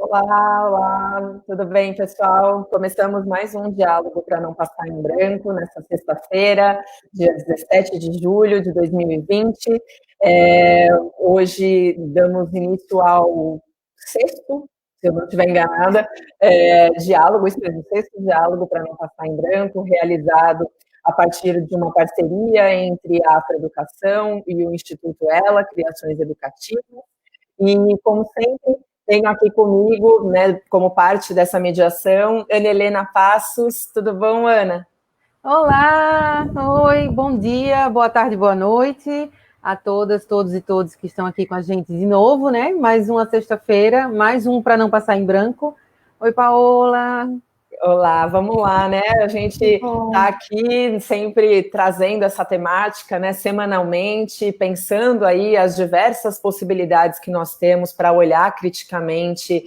Olá, olá, tudo bem, pessoal? Começamos mais um diálogo para não passar em branco nessa sexta-feira, dia 17 de julho de 2020. Hoje damos início ao sexto, se eu não estiver enganada, diálogo, isso mesmo, sexto diálogo para não passar em branco, realizado a partir de uma parceria entre a Afroeducação e o Instituto Ela, Criações Educativas. E, como sempre, tenho aqui comigo, né, como parte dessa mediação, Ana Helena Passos. Tudo bom, Ana? Olá, oi, bom dia, boa tarde, boa noite a todas, todos e todos que estão aqui com a gente de novo, né? Mais uma sexta-feira, mais um para não passar em branco. Oi, Paola. Olá, vamos lá, né? A gente está aqui sempre trazendo essa temática, né, semanalmente, pensando aí as diversas possibilidades que nós temos para olhar criticamente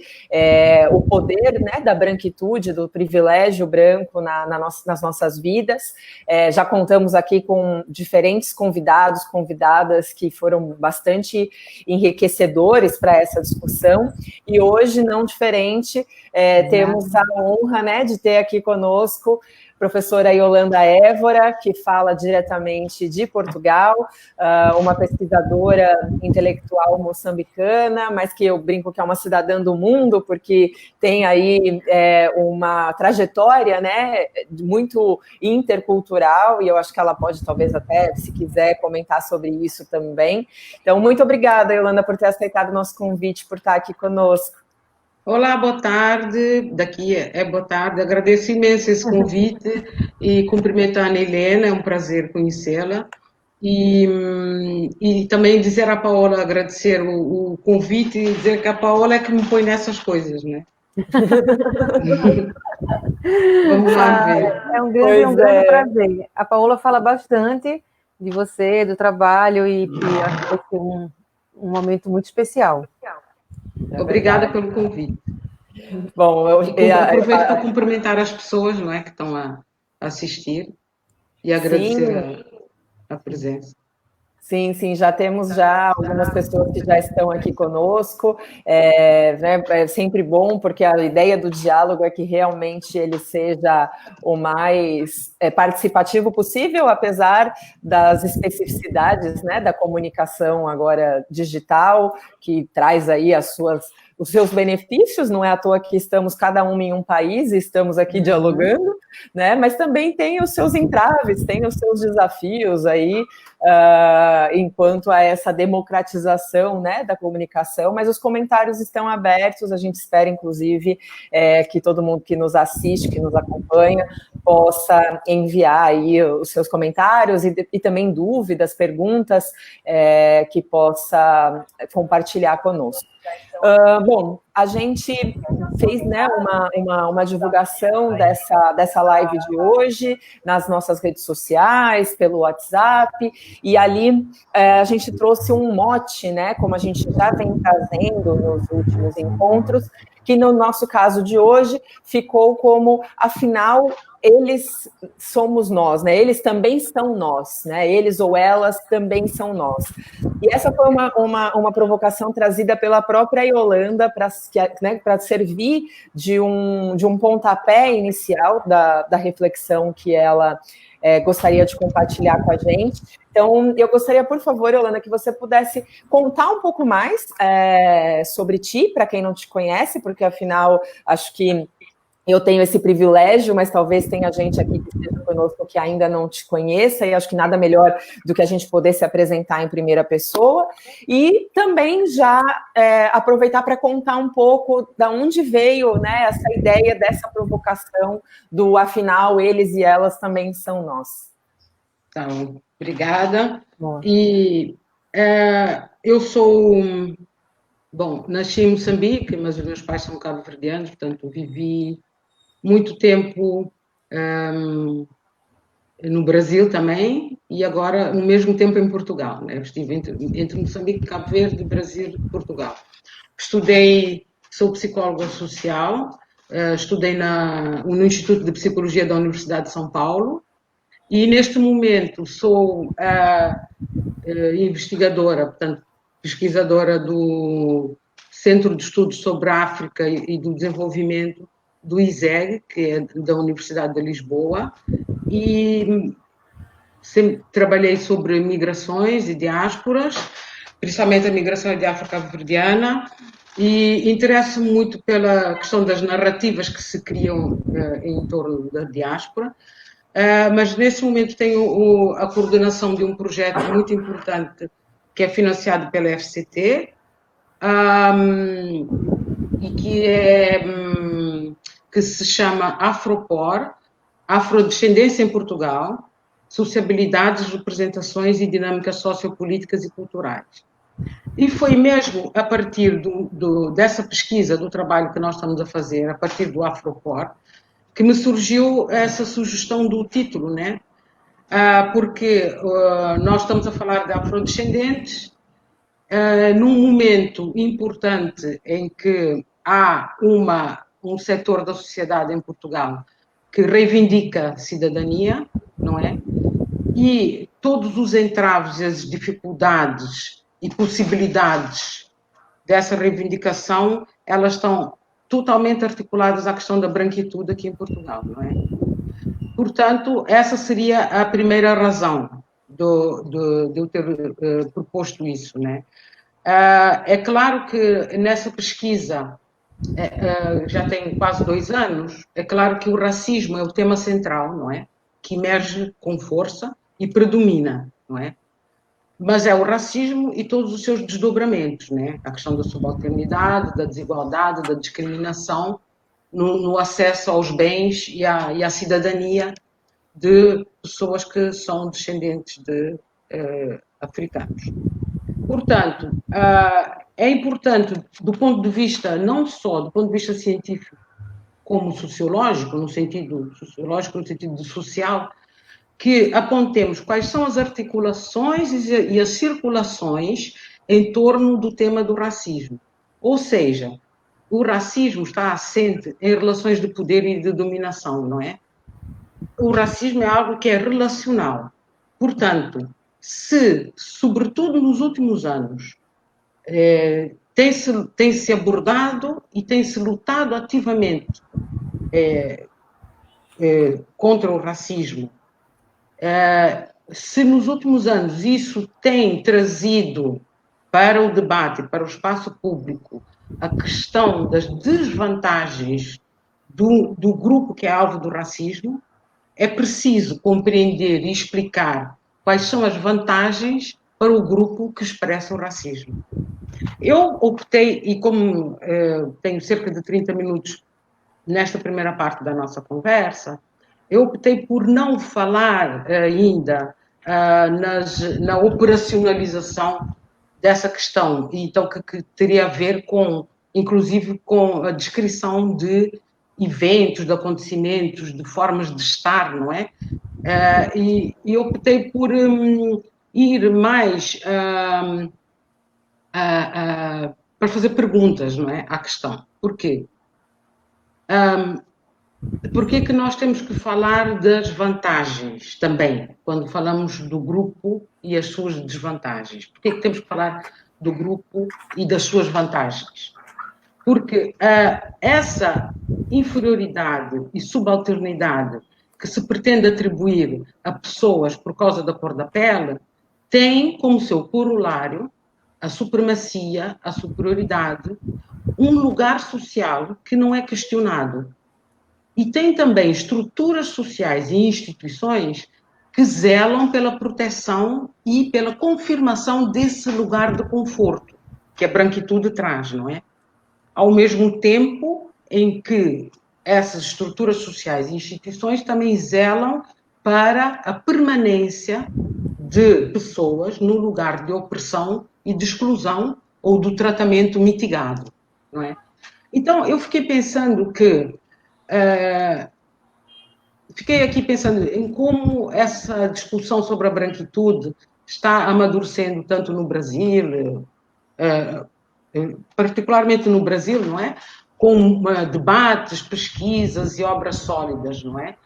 o poder, né, da branquitude, do privilégio branco nas nossas vidas. Já contamos aqui com diferentes convidados, convidadas que foram bastante enriquecedores para essa discussão, e hoje, não diferente, temos a honra, né, de ter aqui conosco a professora Yolanda Évora, que fala diretamente de Portugal, uma pesquisadora intelectual moçambicana, mas que eu brinco que é uma cidadã do mundo, porque tem aí uma trajetória, né, muito intercultural, e eu acho que ela pode talvez até, se quiser, comentar sobre isso também. Então, muito obrigada, Yolanda, por ter aceitado o nosso convite, por estar aqui conosco. Olá, boa tarde. Daqui é boa tarde. Agradeço imenso esse convite e cumprimento a Ana Helena, é um prazer conhecê-la. E também dizer à Paola, agradecer o convite e dizer que a Paola é que me põe nessas coisas, né? Vamos lá ver. É um grande prazer. A Paola fala bastante de você, do trabalho, e acho que vai ser um momento muito especial. Obrigada pelo convite. Bom, aproveito para cumprimentar as pessoas, não é, que estão a assistir e agradecer a presença. Sim, já temos algumas pessoas que já estão aqui conosco, né, é sempre bom, porque a ideia do diálogo é que realmente ele seja o mais participativo possível, apesar das especificidades, né, da comunicação agora digital, que traz aí os seus benefícios, não é à toa que estamos cada um em um país e estamos aqui dialogando, né, mas também tem os seus entraves, tem os seus desafios aí, enquanto a essa democratização, né, da comunicação, mas os comentários estão abertos, a gente espera, inclusive, que todo mundo que nos assiste, que nos acompanha, possa enviar aí os seus comentários e também dúvidas, perguntas, que possa compartilhar conosco. Bom, a gente fez, né, uma divulgação dessa live de hoje nas nossas redes sociais, pelo WhatsApp, e ali a gente trouxe um mote, né, como a gente já vem trazendo nos últimos encontros, que no nosso caso de hoje ficou como, afinal, eles somos nós, né? Eles também são nós, né? Eles ou elas também são nós. E essa foi uma provocação trazida pela própria Yolanda para servir de um pontapé inicial da reflexão que ela gostaria de compartilhar com a gente. Então, eu gostaria, por favor, Yolanda, que você pudesse contar um pouco mais sobre ti, para quem não te conhece, porque, afinal, acho que eu tenho esse privilégio, mas talvez tenha gente aqui que esteja conosco que ainda não te conheça, e acho que nada melhor do que a gente poder se apresentar em primeira pessoa, e também já aproveitar para contar um pouco da onde veio, né, essa ideia dessa provocação do, afinal, eles e elas também são nós. Então, obrigada. E eu sou... Bom, nasci em Moçambique, mas os meus pais são cabo-verdianos, portanto, vivi muito tempo no Brasil também, e agora, no mesmo tempo, em Portugal, né? Eu estive entre Moçambique, Cabo Verde, Brasil e Portugal. Sou psicóloga social, estudei no Instituto de Psicologia da Universidade de São Paulo, e neste momento sou investigadora, portanto, pesquisadora do Centro de Estudos sobre a África e do Desenvolvimento do ISEG, que é da Universidade de Lisboa, e sempre trabalhei sobre migrações e diásporas, principalmente a migração diáfrica-verdiana, e interesso-me muito pela questão das narrativas que se criam em torno da diáspora, mas nesse momento tenho a coordenação de um projeto muito importante que é financiado pela FCT, e que se chama Afropor, Afrodescendência em Portugal, Sociabilidades, Representações e Dinâmicas Sociopolíticas e Culturais. E foi mesmo a partir dessa pesquisa, do trabalho que nós estamos a fazer, a partir do Afropor, que me surgiu essa sugestão do título, né? Porque nós estamos a falar de afrodescendentes, num momento importante em que há um setor da sociedade em Portugal que reivindica cidadania, não é? E todos os entraves, as dificuldades e possibilidades dessa reivindicação, elas estão totalmente articuladas à questão da branquitude aqui em Portugal, não é? Portanto, essa seria a primeira razão de eu ter proposto isso, né? É claro que nessa pesquisa, já tem quase 2 anos, é claro que o racismo é o tema central, não é? Que emerge com força e predomina, não é? Mas é o racismo e todos os seus desdobramentos, né? A questão da subalternidade, da desigualdade, da discriminação no acesso aos bens e à cidadania de pessoas que são descendentes de africanos. Portanto, é importante, do ponto de vista, não só do ponto de vista científico, como sociológico, no sentido de social, que apontemos quais são as articulações e as circulações em torno do tema do racismo. Ou seja, o racismo está assente em relações de poder e de dominação, não é? O racismo é algo que é relacional. Portanto, sobretudo nos últimos anos, tem-se abordado e tem-se lutado ativamente contra o racismo, se nos últimos anos isso tem trazido para o debate, para o espaço público, a questão das desvantagens do grupo que é alvo do racismo, é preciso compreender e explicar quais são as vantagens para o grupo que expressa o racismo. Eu optei, e como tenho cerca de 30 minutos nesta primeira parte da nossa conversa, eu optei por não falar ainda na operacionalização dessa questão, então que teria a ver inclusive com a descrição de eventos, de acontecimentos, de formas de estar, não é? E optei por ir mais para fazer perguntas, não é, à questão. Porquê? Porquê que nós temos que falar das vantagens também, quando falamos do grupo e as suas desvantagens? Porquê que temos que falar do grupo e das suas vantagens? Porque essa inferioridade e subalternidade que se pretende atribuir a pessoas por causa da cor da pele tem como seu corolário a supremacia, a superioridade, um lugar social que não é questionado. E tem também estruturas sociais e instituições que zelam pela proteção e pela confirmação desse lugar de conforto que a branquitude traz, não é? Ao mesmo tempo em que essas estruturas sociais e instituições também zelam para a permanência de pessoas no lugar de opressão e de exclusão ou do tratamento mitigado, não é? Então, eu fiquei pensando fiquei aqui pensando em como essa discussão sobre a branquitude está amadurecendo tanto no Brasil, particularmente no Brasil, não é? Com debates, pesquisas e obras sólidas, não é?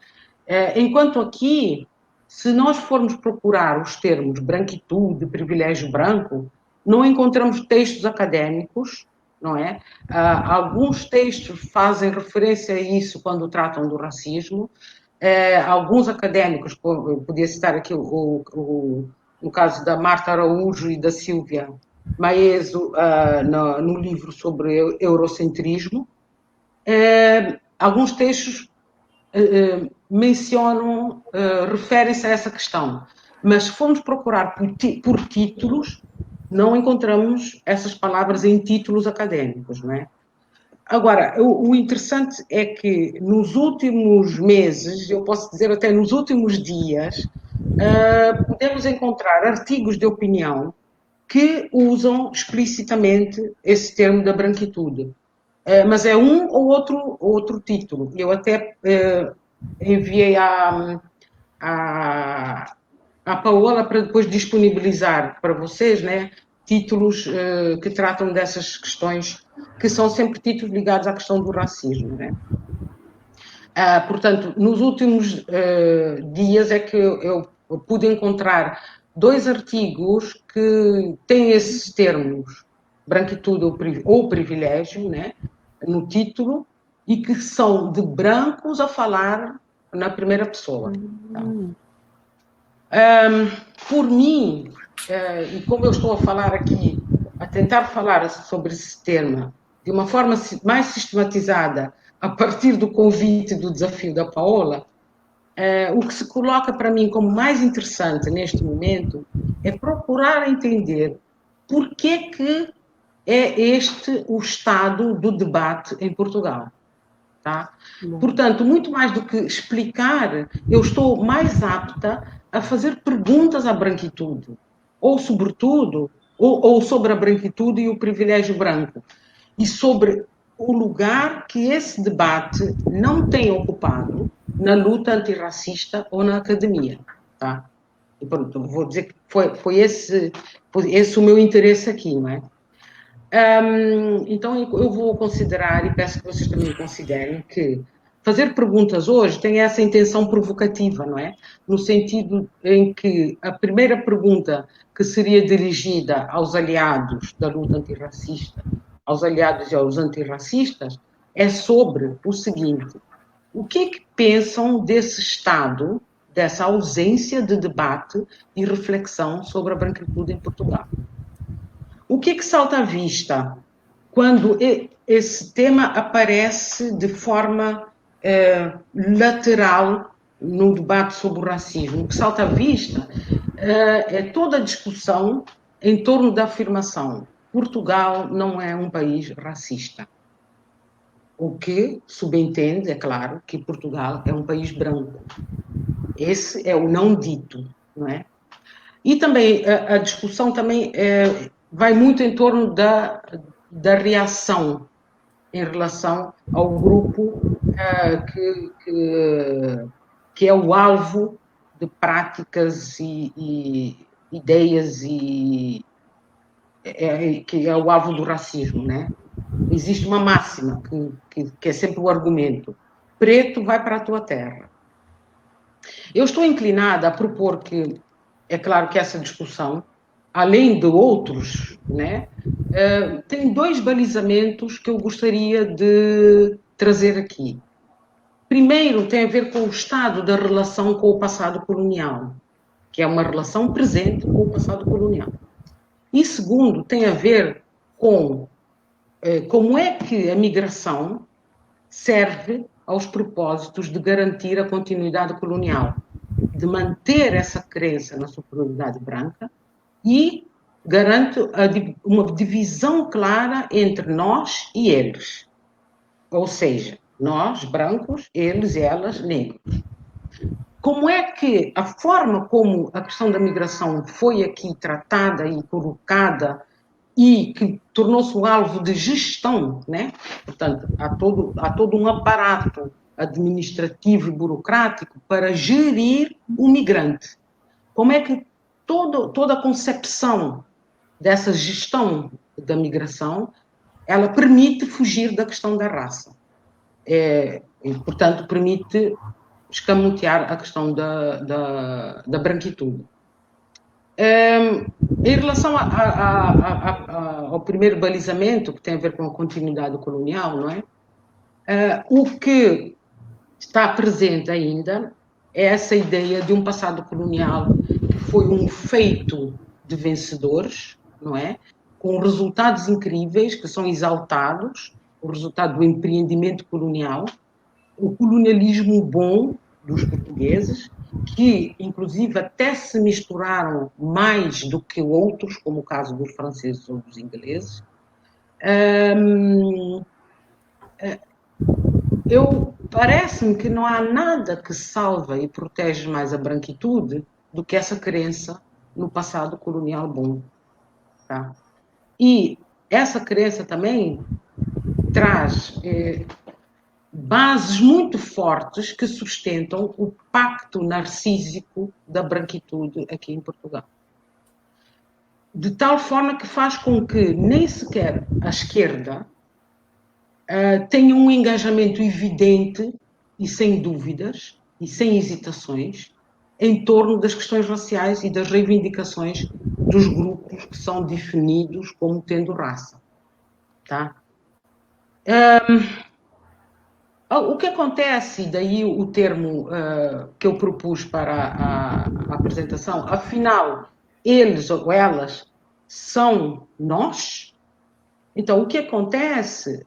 Enquanto aqui, se nós formos procurar os termos branquitude, privilégio branco, não encontramos textos acadêmicos não é? Alguns textos fazem referência a isso quando tratam do racismo. Alguns académicos, podia citar aqui no caso da Marta Araújo e da Sílvia Maeso, no livro sobre eurocentrismo, alguns textos mencionam, referem-se a essa questão. Mas se formos procurar por títulos, não encontramos essas palavras em títulos académicos, não é? Agora, o interessante é que nos últimos meses, eu posso dizer até nos últimos dias, podemos encontrar artigos de opinião que usam explicitamente esse termo da branquitude. Mas é um ou outro título. Eu até enviei à Paola para depois disponibilizar para vocês, né, títulos que tratam dessas questões, que são sempre títulos ligados à questão do racismo, né? Portanto, nos últimos dias é que eu pude encontrar 2 artigos que têm esses termos, branquitude ou privilégio, né, no título, e que são de brancos a falar na primeira pessoa. Tá? Por mim, e como eu estou a falar aqui, a tentar falar sobre esse tema de uma forma mais sistematizada, a partir do convite do desafio da Paola, o que se coloca para mim como mais interessante neste momento é procurar entender por que é este o estado do debate em Portugal. Tá? Portanto, muito mais do que explicar, eu estou mais apta a fazer perguntas à branquitude, ou sobretudo, ou sobre a branquitude e o privilégio branco, e sobre o lugar que esse debate não tem ocupado na luta antirracista ou na academia. Tá? E pronto, vou dizer que foi esse o meu interesse aqui, não é? Então eu vou considerar, e peço que vocês também considerem, que fazer perguntas hoje tem essa intenção provocativa, não é? No sentido em que a primeira pergunta que seria dirigida aos aliados da luta antirracista, aos aliados e aos antirracistas, é sobre o seguinte: o que é que pensam desse estado, dessa ausência de debate e reflexão sobre a branquitude em Portugal? O que é que salta à vista quando esse tema aparece de forma lateral no debate sobre o racismo? O que salta à vista é toda a discussão em torno da afirmação: Portugal não é um país racista. O que subentende, é claro, que Portugal é um país branco. Esse é o não dito, não é? E também a discussão também vai muito em torno da reação em relação ao grupo que é o alvo de práticas e ideias que é o alvo do racismo, né? Existe uma máxima que é sempre o argumento: preto, vai para a tua terra. Eu estou inclinada a propor que, é claro que essa discussão, além de outros, né, tem 2 balizamentos que eu gostaria de trazer aqui. Primeiro, tem a ver com o estado da relação com o passado colonial, que é uma relação presente com o passado colonial. E segundo, tem a ver com como é que a migração serve aos propósitos de garantir a continuidade colonial, de manter essa crença na superioridade branca e garante uma divisão clara entre nós e eles. Ou seja, nós, brancos, eles e elas, negros. Como é que a forma como a questão da migração foi aqui tratada e colocada e que tornou-se um alvo de gestão, né? Portanto, há todo um aparato administrativo e burocrático para gerir o migrante. Como é que toda a concepção dessa gestão da migração, ela permite fugir da questão da raça. E, portanto, permite escamotear a questão da branquitude. Em relação ao primeiro balizamento, que tem a ver com a continuidade colonial, não é? O que está presente ainda é essa ideia de um passado colonial que foi um feito de vencedores, não é? Com resultados incríveis que são exaltados, o resultado do empreendimento colonial, o colonialismo bom dos portugueses, que inclusive até se misturaram mais do que outros, como o caso dos franceses ou dos ingleses. Parece-me que não há nada que salva e protege mais a branquitude do que essa crença no passado colonial bom. Tá? E essa crença também traz bases muito fortes que sustentam o pacto narcísico da branquitude aqui em Portugal. De tal forma que faz com que nem sequer a esquerda tenha um engajamento evidente e sem dúvidas e sem hesitações em torno das questões raciais e das reivindicações dos grupos que são definidos como tendo raça. Tá? O que acontece, daí o termo que eu propus para a apresentação, afinal, eles ou elas são nós? Então, o que acontece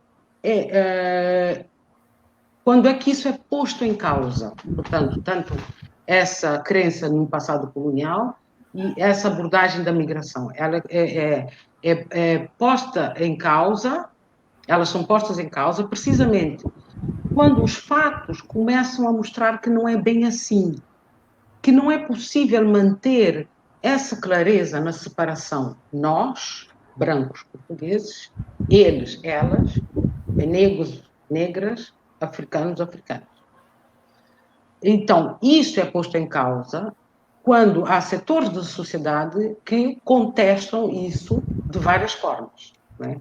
quando é que isso é posto em causa? Portanto, tanto essa crença no passado colonial e essa abordagem da migração. Ela é posta em causa, elas são postas em causa precisamente quando os fatos começam a mostrar que não é bem assim, que não é possível manter essa clareza na separação nós, brancos portugueses, eles, elas, negros, negras, africanos, africanos. Então, isso é posto em causa quando há setores da sociedade que contestam isso de várias formas, não é?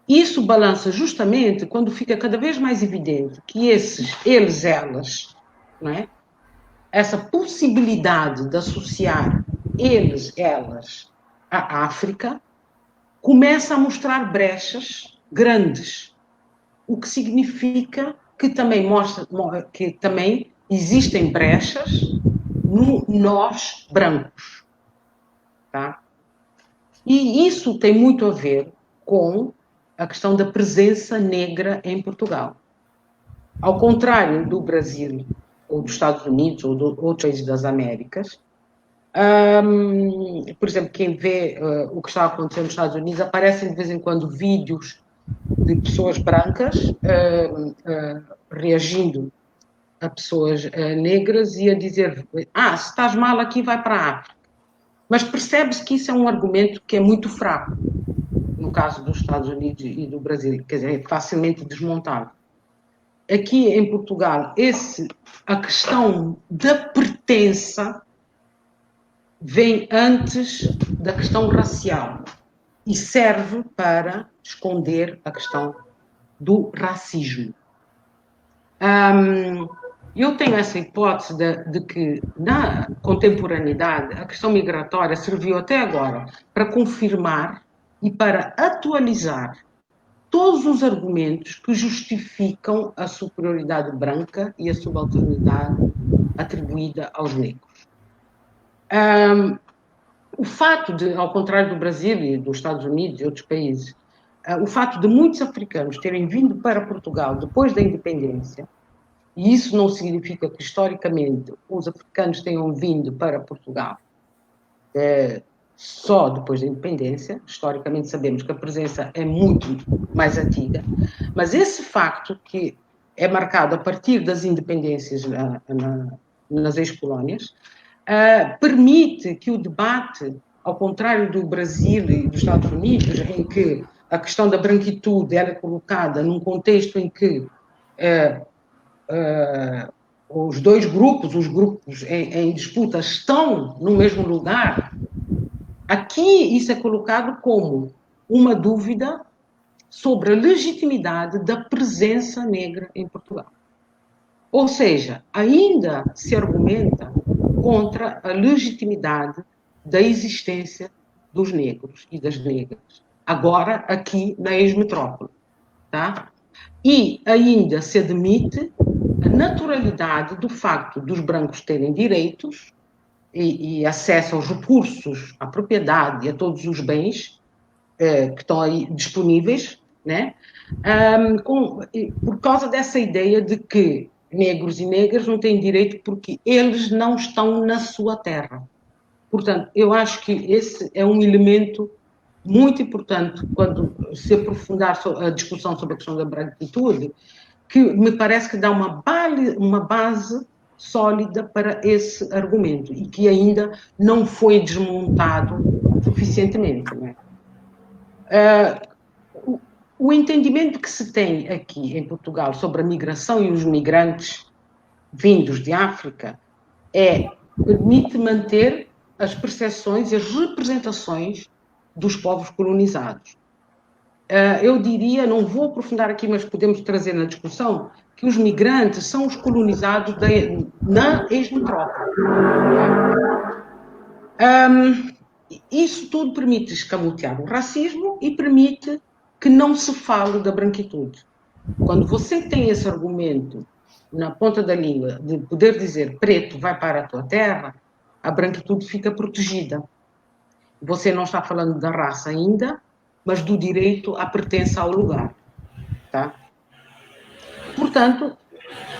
Isso balança justamente quando fica cada vez mais evidente que esses, eles, elas, não é? Essa possibilidade de associar eles, elas à África começa a mostrar brechas grandes, o que significa que também mostra que também existem brechas no nós brancos, tá? E isso tem muito a ver com a questão da presença negra em Portugal. Ao contrário do Brasil, ou dos Estados Unidos, ou de outros países das Américas, por exemplo, quem vê o que está acontecendo nos Estados Unidos, aparecem de vez em quando vídeos de pessoas brancas reagindo a pessoas negras e a dizer: se estás mal aqui, vai para a África. Mas percebe-se que isso é um argumento que é muito fraco, no caso dos Estados Unidos e do Brasil, quer dizer, é facilmente desmontável. Aqui em Portugal, a questão da pertença vem antes da questão racial e serve para esconder a questão do racismo. Eu tenho essa hipótese de que, na contemporaneidade, a questão migratória serviu até agora para confirmar e para atualizar todos os argumentos que justificam a superioridade branca e a subalternidade atribuída aos negros. O fato de, ao contrário do Brasil e dos Estados Unidos e outros países, o fato de muitos africanos terem vindo para Portugal depois da independência, e isso não significa que, historicamente, os africanos tenham vindo para Portugal só depois da independência. Historicamente sabemos que a presença é muito mais antiga, mas esse facto, que é marcado a partir das independências nas ex-colónias, permite que o debate, ao contrário do Brasil e dos Estados Unidos, em que a questão da branquitude era colocada num contexto em que os dois grupos, os grupos em disputa, estão no mesmo lugar. Aqui isso é colocado como uma dúvida sobre a legitimidade da presença negra em Portugal. Ou seja, ainda se argumenta contra a legitimidade da existência dos negros e das negras, agora aqui na ex-metrópole, tá? E ainda se admite a naturalidade do facto dos brancos terem direitos e acesso aos recursos, à propriedade e a todos os bens que estão aí disponíveis, né? Por causa dessa ideia de que negros e negras não têm direito porque eles não estão na sua terra. Portanto, eu acho que esse é um elemento muito importante quando se aprofundar a discussão sobre a questão da branquitude, que me parece que dá uma base sólida para esse argumento e que ainda não foi desmontado suficientemente. Né? O entendimento que se tem aqui em Portugal sobre a migração e os migrantes vindos de África permite manter as percepções e as representações dos povos colonizados. Eu diria, não vou aprofundar aqui, mas podemos trazer na discussão, que os migrantes são os colonizados na ex-metrópole. Isso tudo permite escamotear o racismo e permite que não se fale da branquitude. Quando você tem esse argumento na ponta da língua de poder dizer preto vai para a tua terra, a branquitude fica protegida. Você não está falando da raça ainda, mas do direito à pertença ao lugar. Tá? Portanto,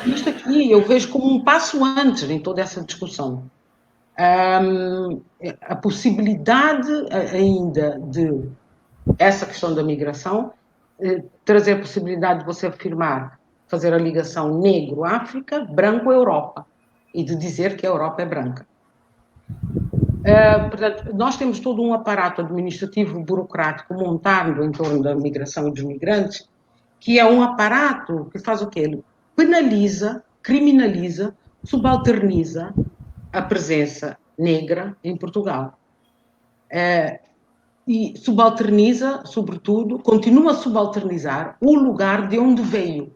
isto aqui eu vejo como um passo antes em toda essa discussão. A possibilidade ainda de essa questão da migração trazer a possibilidade de você afirmar, fazer a ligação negro-África, branco-Europa, e de dizer que a Europa é branca. Portanto, nós temos todo um aparato administrativo burocrático montado em torno da migração e dos migrantes, que é um aparato que faz o quê? Ele penaliza, criminaliza, subalterniza a presença negra em Portugal. E subalterniza, sobretudo, continua a subalternizar o lugar de onde veio.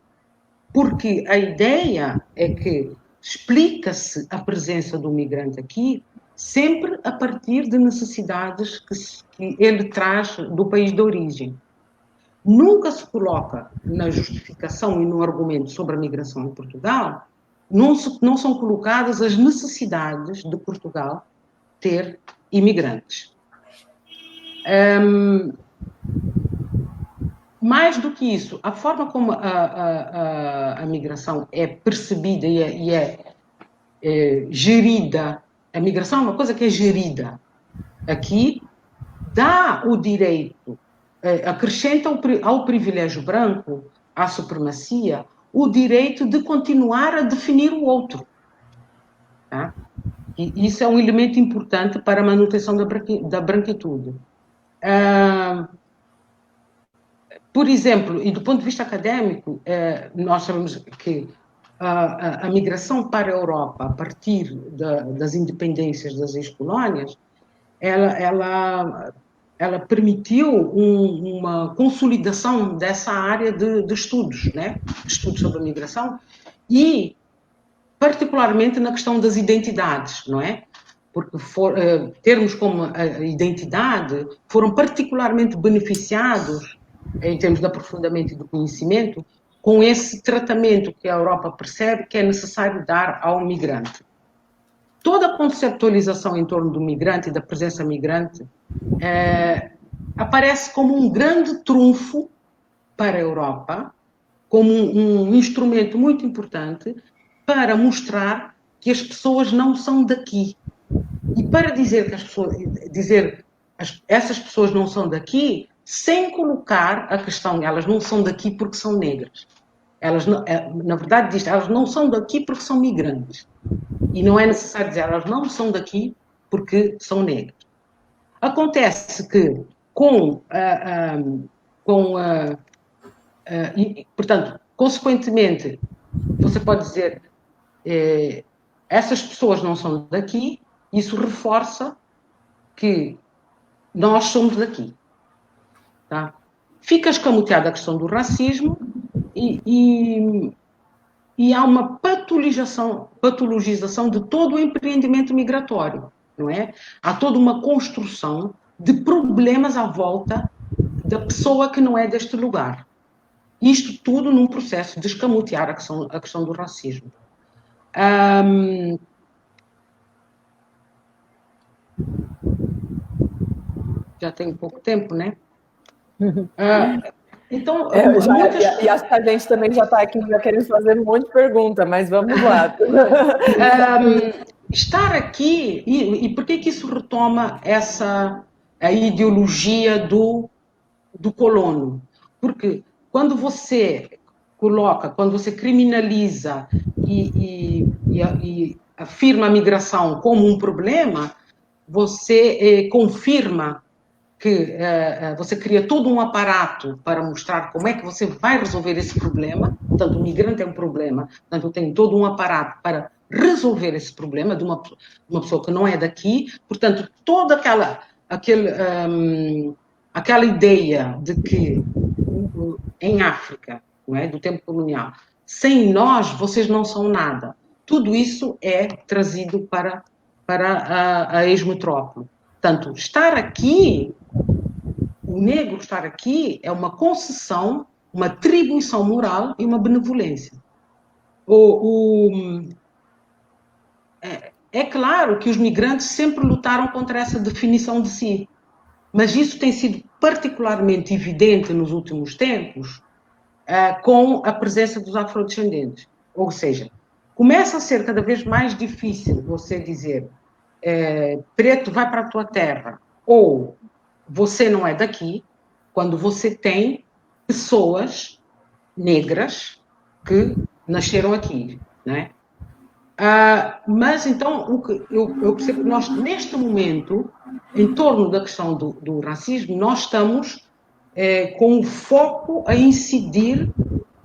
Porque a ideia é que explica-se a presença do migrante aqui sempre a partir de necessidades que ele traz do país de origem. Nunca se coloca na justificação e no argumento sobre a migração em Portugal, não são colocadas as necessidades de Portugal ter imigrantes. Mais do que isso, a forma como a migração é percebida e é gerida, a migração é uma coisa que é gerida aqui, dá o direito, acrescenta ao privilégio branco, à supremacia, o direito de continuar a definir o outro. Tá? E isso é um elemento importante para a manutenção da branquitude. Por exemplo, e do ponto de vista académico, nós sabemos que a migração para a Europa, a partir das independências das ex-colónias, ela permitiu uma consolidação dessa área de estudos, né? Estudos sobre a migração, e particularmente na questão das identidades, não é? Porque termos como a identidade foram particularmente beneficiados, em termos de aprofundamento e do conhecimento, com esse tratamento que a Europa percebe que é necessário dar ao migrante. Toda a conceptualização em torno do migrante e da presença migrante aparece como um grande trunfo para a Europa, como um instrumento muito importante para mostrar que as pessoas não são daqui. E para dizer que essas pessoas não são daqui, sem colocar a questão, elas não são daqui porque são negras. Elas não, na verdade, diz, elas não são daqui porque são migrantes. E não é necessário dizer, elas não são daqui porque são negras. Acontece que, portanto, consequentemente, você pode dizer, essas pessoas não são daqui, isso reforça que nós somos daqui. Tá? Fica escamoteada a questão do racismo e há uma patologização de todo o empreendimento migratório. não é? Há toda uma construção de problemas à volta da pessoa que não é deste lugar. Isto tudo num processo de escamotear a questão do racismo. Já tenho pouco tempo, né? Então, e acho que a gente também já está aqui já querendo fazer um monte de perguntas, mas vamos lá. Estar aqui, e por que isso retoma a ideologia do colono? Porque quando você quando você criminaliza e afirma a migração como um problema, você confirma que você cria todo um aparato para mostrar como é que você vai resolver esse problema. Portanto, o migrante é um problema, portanto, tem todo um aparato para resolver esse problema de uma pessoa que não é daqui. Portanto, toda aquela ideia de que em África, não é, do tempo colonial, sem nós vocês não são nada. Tudo isso é trazido para a ex-metrópole. Portanto, estar aqui, o negro estar aqui é uma concessão, uma atribuição moral e uma benevolência. É claro que os migrantes sempre lutaram contra essa definição de si, mas isso tem sido particularmente evidente nos últimos tempos com a presença dos afrodescendentes. Ou seja, começa a ser cada vez mais difícil você dizer preto, vai para a tua terra, ou você não é daqui, quando você tem pessoas negras que nasceram aqui, né? Mas então eu percebo que nós neste momento, em torno da questão do racismo, nós estamos com o foco a incidir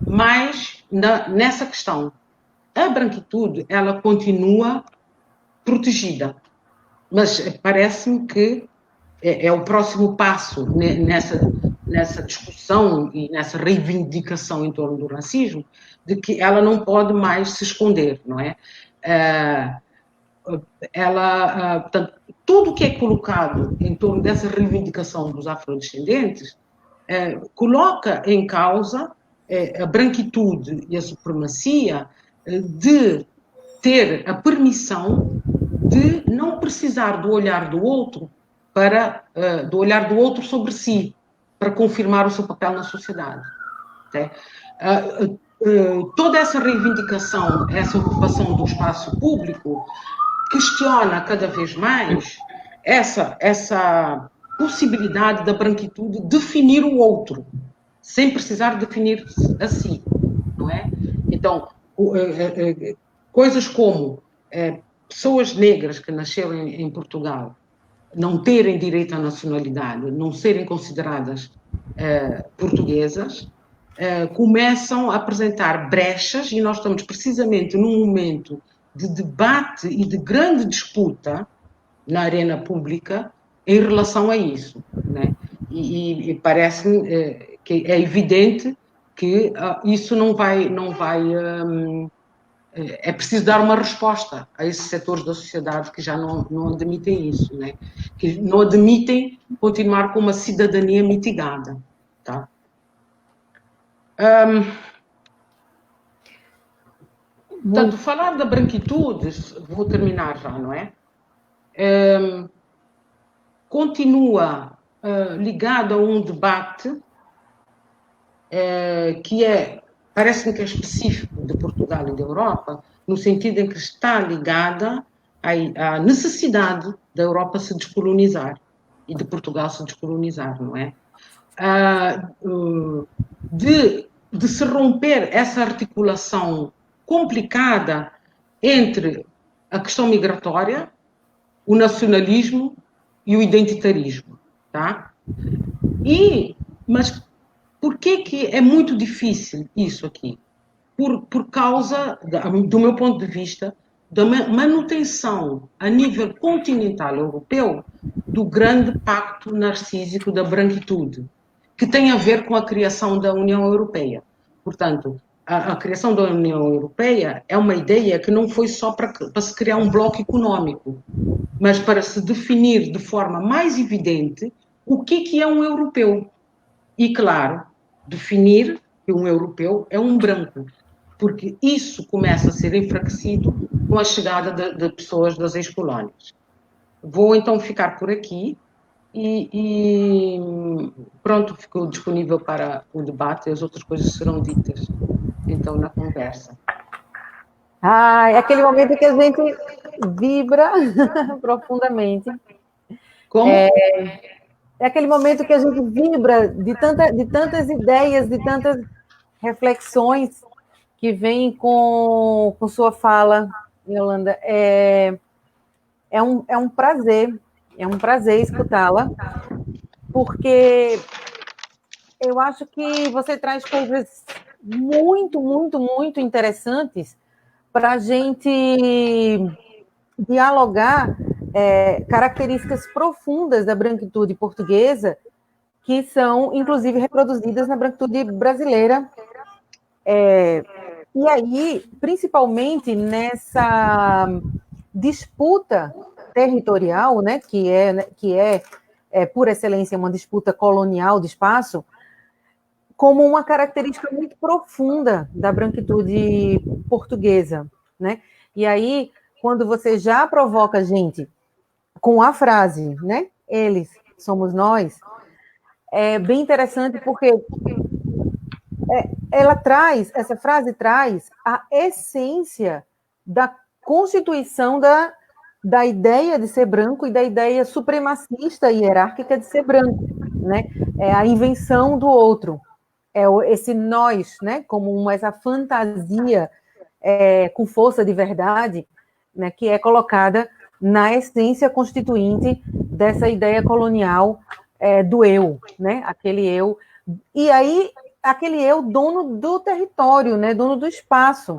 mais nessa questão. A branquitude, ela continua protegida, mas parece-me que é o próximo passo nessa discussão e nessa reivindicação em torno do racismo, de que ela não pode mais se esconder, não é? Portanto, tudo o que é colocado em torno dessa reivindicação dos afrodescendentes coloca em causa a branquitude e a supremacia de ter a permissão de não precisar do olhar do outro do olhar do outro sobre si para confirmar o seu papel na sociedade. Toda essa reivindicação, essa ocupação do espaço público questiona cada vez mais essa possibilidade da branquitude definir o outro, sem precisar definir a si, não é? Então, coisas como pessoas negras que nasceram em Portugal não terem direito à nacionalidade, não serem consideradas portuguesas, começam a apresentar brechas, e nós estamos precisamente num momento de debate e de grande disputa na arena pública em relação a isso, né? E parece-me que é evidente que isso não vai é preciso dar uma resposta a esses setores da sociedade que já não admitem isso, né? Que não admitem continuar com uma cidadania mitigada, tá? Portanto, falar da branquitude, vou terminar já, não é? Continua ligado a um debate que parece-me que é específico de Portugal e da Europa, no sentido em que está ligada à necessidade da Europa se descolonizar e de Portugal se descolonizar, não é? De se romper essa articulação complicada entre a questão migratória, o nacionalismo e o identitarismo, tá? Mas por que é muito difícil isso aqui? Por causa, do meu ponto de vista, da manutenção a nível continental europeu do grande pacto narcísico da branquitude, que tem a ver com a criação da União Europeia. Portanto, a criação da União Europeia é uma ideia que não foi só para se criar um bloco económico, mas para se definir de forma mais evidente o que é um europeu. E, claro, definir que um europeu é um branco, porque isso começa a ser enfraquecido com a chegada de pessoas das ex-colónias. Vou então ficar por aqui e pronto, ficou disponível para o debate e as outras coisas serão ditas então na conversa. É aquele momento que a gente vibra profundamente. Como? É aquele momento que a gente vibra de tantas ideias, de tantas reflexões que vêm com sua fala, Yolanda. É um prazer escutá-la, porque eu acho que você traz coisas muito, muito, muito interessantes para a gente dialogar características profundas da branquitude portuguesa, que são, inclusive, reproduzidas na branquitude brasileira. E aí, principalmente nessa disputa territorial, né, que é por excelência, uma disputa colonial de espaço, como uma característica muito profunda da branquitude portuguesa, né? E aí, quando você já provoca a gente com a frase, né? Eles somos nós, é bem interessante porque essa frase traz a essência da constituição da ideia de ser branco e da ideia supremacista e hierárquica de ser branco, né? É a invenção do outro, esse nós, né? Como essa fantasia com força de verdade, né? Que é colocada na essência constituinte dessa ideia colonial do eu, né? Aquele eu. E aí, aquele eu dono do território, né? Dono do espaço.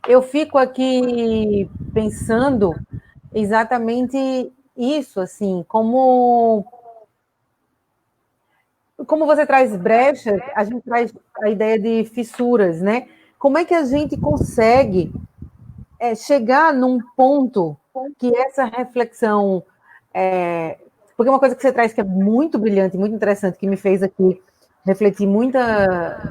Eu fico aqui pensando exatamente isso, assim, como você traz brecha, a gente traz a ideia de fissuras, né? Como é que a gente consegue chegar num ponto que essa reflexão... porque uma coisa que você traz que é muito brilhante, muito interessante, que me fez aqui refletir muita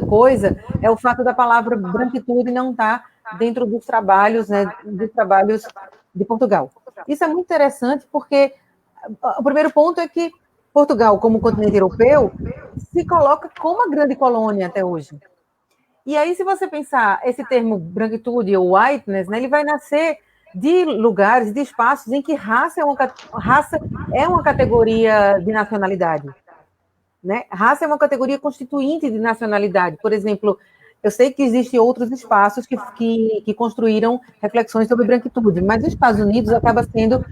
coisa, é o fato da palavra branquitude não estar dentro dos trabalhos, né, dos trabalhos de Portugal. Isso é muito interessante porque o primeiro ponto é que Portugal, como continente europeu, se coloca como a grande colônia até hoje. E aí, se você pensar esse termo branquitude ou whiteness, né, ele vai nascer de lugares, de espaços em que raça é uma categoria de nacionalidade. Né? Raça é uma categoria constituinte de nacionalidade. Por exemplo, eu sei que existem outros espaços que construíram reflexões sobre branquitude, mas os Estados Unidos acaba sendo...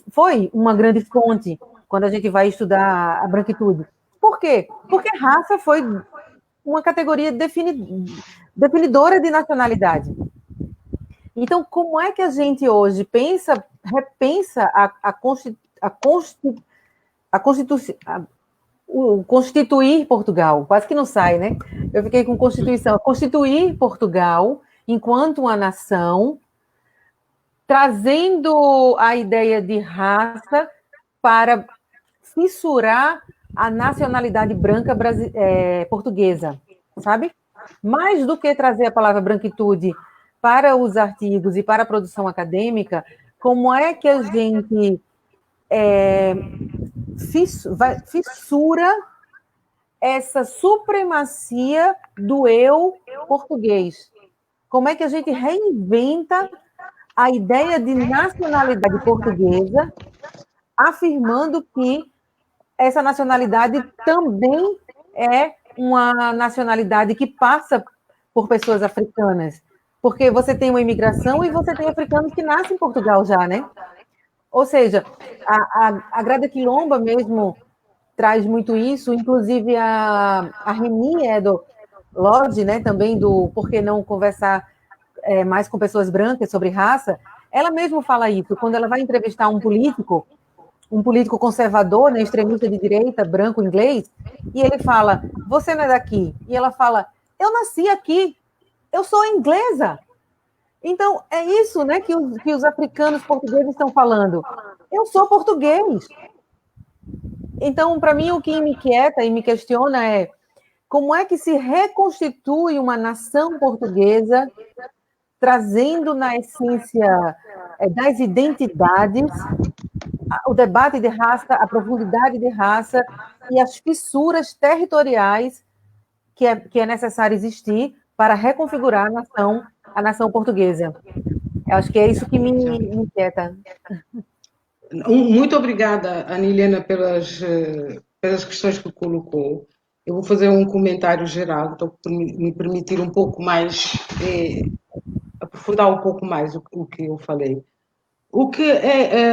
foi uma grande fonte quando a gente vai estudar a branquitude. Por quê? Porque raça foi uma categoria definidora de nacionalidade. Então, como é que a gente hoje repensa o constituir Portugal? Quase que não sai, né? Eu fiquei com Constituição. Constituir Portugal enquanto uma nação, trazendo a ideia de raça para fissurar a nacionalidade branca portuguesa, sabe? Mais do que trazer a palavra branquitude para os artigos e para a produção acadêmica, como é que a gente fissura essa supremacia do eu português? Como é que a gente reinventa a ideia de nacionalidade portuguesa, afirmando que essa nacionalidade também é uma nacionalidade que passa por pessoas africanas? Porque você tem uma imigração e você tem africanos que nascem em Portugal já, né? Ou seja, a Grada Quilomba mesmo traz muito isso, inclusive a Reni Edo Lodge, né, também do Por que não conversar mais com pessoas brancas sobre raça, ela mesmo fala isso, quando ela vai entrevistar um político conservador, né, extremista de direita, branco, inglês, e ele fala, você não é daqui. E ela fala, eu nasci aqui, eu sou inglesa. Então, é isso, né, que os africanos portugueses estão falando. Eu sou português. Então, para mim, o que me inquieta e me questiona é como é que se reconstitui uma nação portuguesa, trazendo na essência das identidades o debate de raça, a profundidade de raça e as fissuras territoriais que é necessário existir para reconfigurar a nação portuguesa. Eu acho que é isso que me inquieta. Muito obrigada, Ana Helena, pelas questões que colocou. Eu vou fazer um comentário geral, então, para me permitir um pouco mais, aprofundar um pouco mais o que eu falei. O que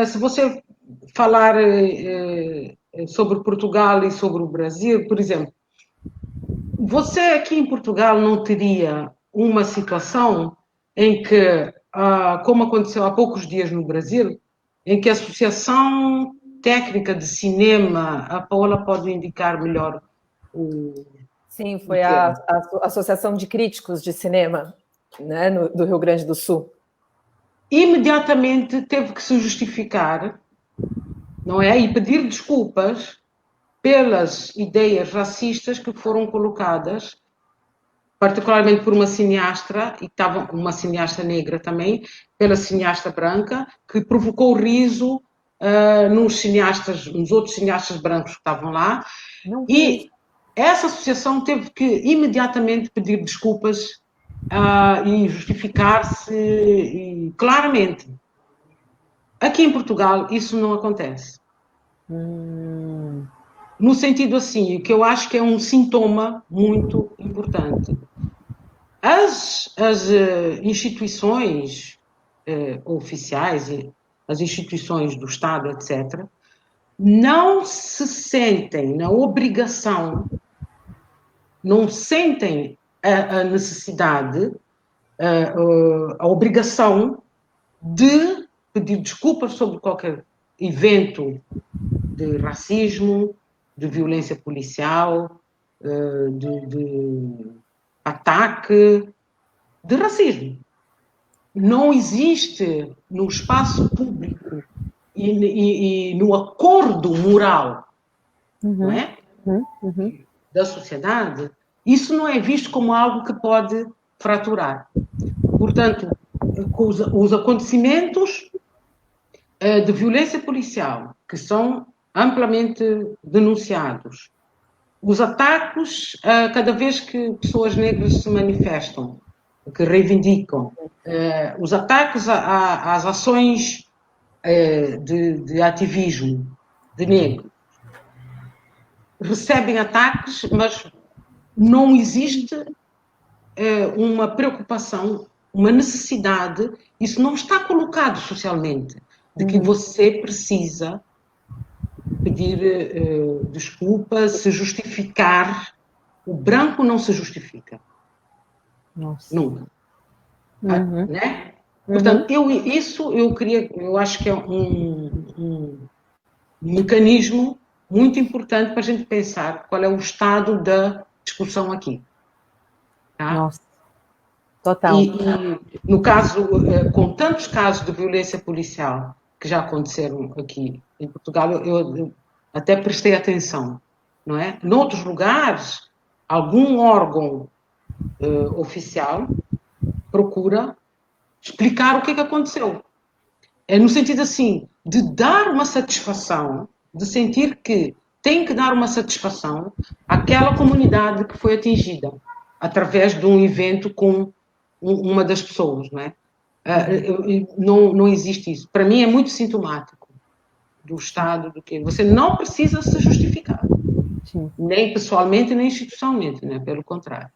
se você falar sobre Portugal e sobre o Brasil, por exemplo, você aqui em Portugal não teria uma situação em que, como aconteceu há poucos dias no Brasil, em que a Associação Técnica de Cinema, a Paola pode indicar melhor Sim, foi a Associação de Críticos de Cinema, né, do Rio Grande do Sul. Imediatamente teve que se justificar, não é? E pedir desculpas pelas ideias racistas que foram colocadas, particularmente por uma cineasta, e estava uma cineasta negra também, pela cineasta branca, que provocou riso nos outros cineastas brancos que estavam lá. E essa associação teve que imediatamente pedir desculpas e justificar-se claramente. Aqui em Portugal isso não acontece. No sentido assim, que eu acho que é um sintoma muito importante. As instituições oficiais, as instituições do Estado, etc., não se sentem na obrigação, não sentem a necessidade, a obrigação de pedir desculpas sobre qualquer evento de racismo, de violência policial, de ataque, de racismo. Não existe no espaço público e no acordo moral, não é? Da sociedade, isso não é visto como algo que pode fraturar. Portanto, os acontecimentos de violência policial, que são amplamente denunciados, os ataques cada vez que pessoas negras se manifestam, que reivindicam, os ataques às ações de ativismo de negros, recebem ataques, mas não existe uma preocupação, uma necessidade, isso não está colocado socialmente, de que você precisa pedir desculpas, se justificar. O branco não se justifica. Nossa. Nunca. Né? Portanto, eu acho que é um mecanismo muito importante para a gente pensar qual é o estado da discussão aqui. Tá? Nossa. Total. E no caso, com tantos casos de violência policial que já aconteceram aqui em Portugal, eu até prestei atenção, não é? Noutros lugares, algum órgão oficial procura explicar o que aconteceu. É no sentido assim, de dar uma satisfação, de sentir que tem que dar uma satisfação àquela comunidade que foi atingida através de um evento com uma das pessoas, não é? Não existe isso. Para mim é muito sintomático do Estado, do que você não precisa se justificar. Sim. Nem pessoalmente, nem institucionalmente, né? Pelo contrário.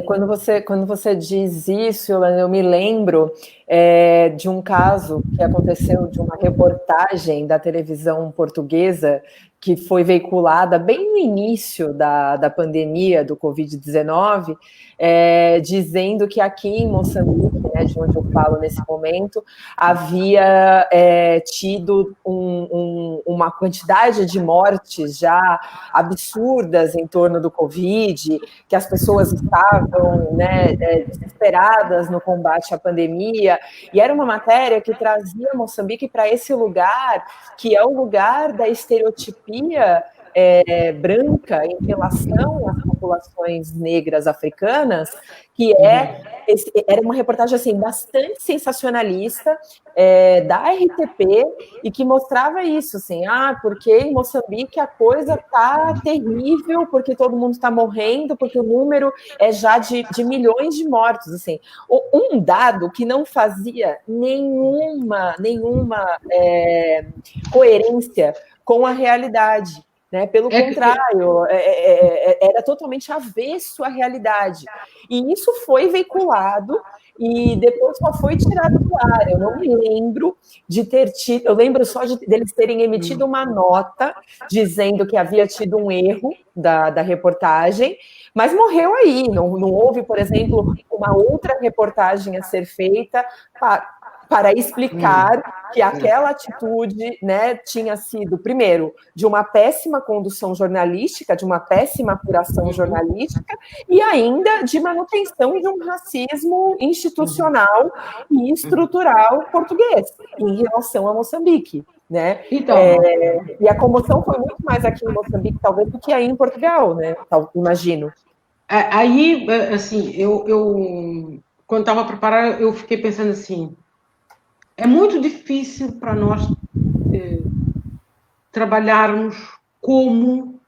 Quando você diz isso, eu me lembro de um caso que aconteceu, de uma reportagem da televisão portuguesa, que foi veiculada bem no início da pandemia do Covid-19, dizendo que aqui em Moçambique, né, de onde eu falo nesse momento, havia tido uma quantidade de mortes já absurdas em torno do Covid, que as pessoas estavam, né, desesperadas no combate à pandemia, e era uma matéria que trazia Moçambique para esse lugar, que é o lugar da estereotipia branca em relação às populações negras africanas, que era uma reportagem assim, bastante sensacionalista da RTP, e que mostrava isso, assim, porque em Moçambique a coisa está terrível, porque todo mundo está morrendo, porque o número é já de milhões de mortos, assim. Um dado que não fazia nenhuma coerência com a realidade, né? Pelo contrário, era totalmente avesso à realidade. E isso foi veiculado e depois só foi tirado do ar. Eu não me lembro de ter tido, eu lembro só deles terem emitido uma nota dizendo que havia tido um erro da reportagem, mas morreu aí. Não houve, por exemplo, uma outra reportagem a ser feita para explicar que aquela atitude, né, tinha sido, primeiro, de uma péssima condução jornalística, de uma péssima apuração jornalística, e ainda de manutenção de um racismo institucional e estrutural português em relação a Moçambique, né? Então, e a comoção foi muito mais aqui em Moçambique, talvez, do que aí em Portugal, né? Imagino. Aí, assim, eu quando estava a preparar, eu fiquei pensando assim, é muito difícil para nós trabalharmos como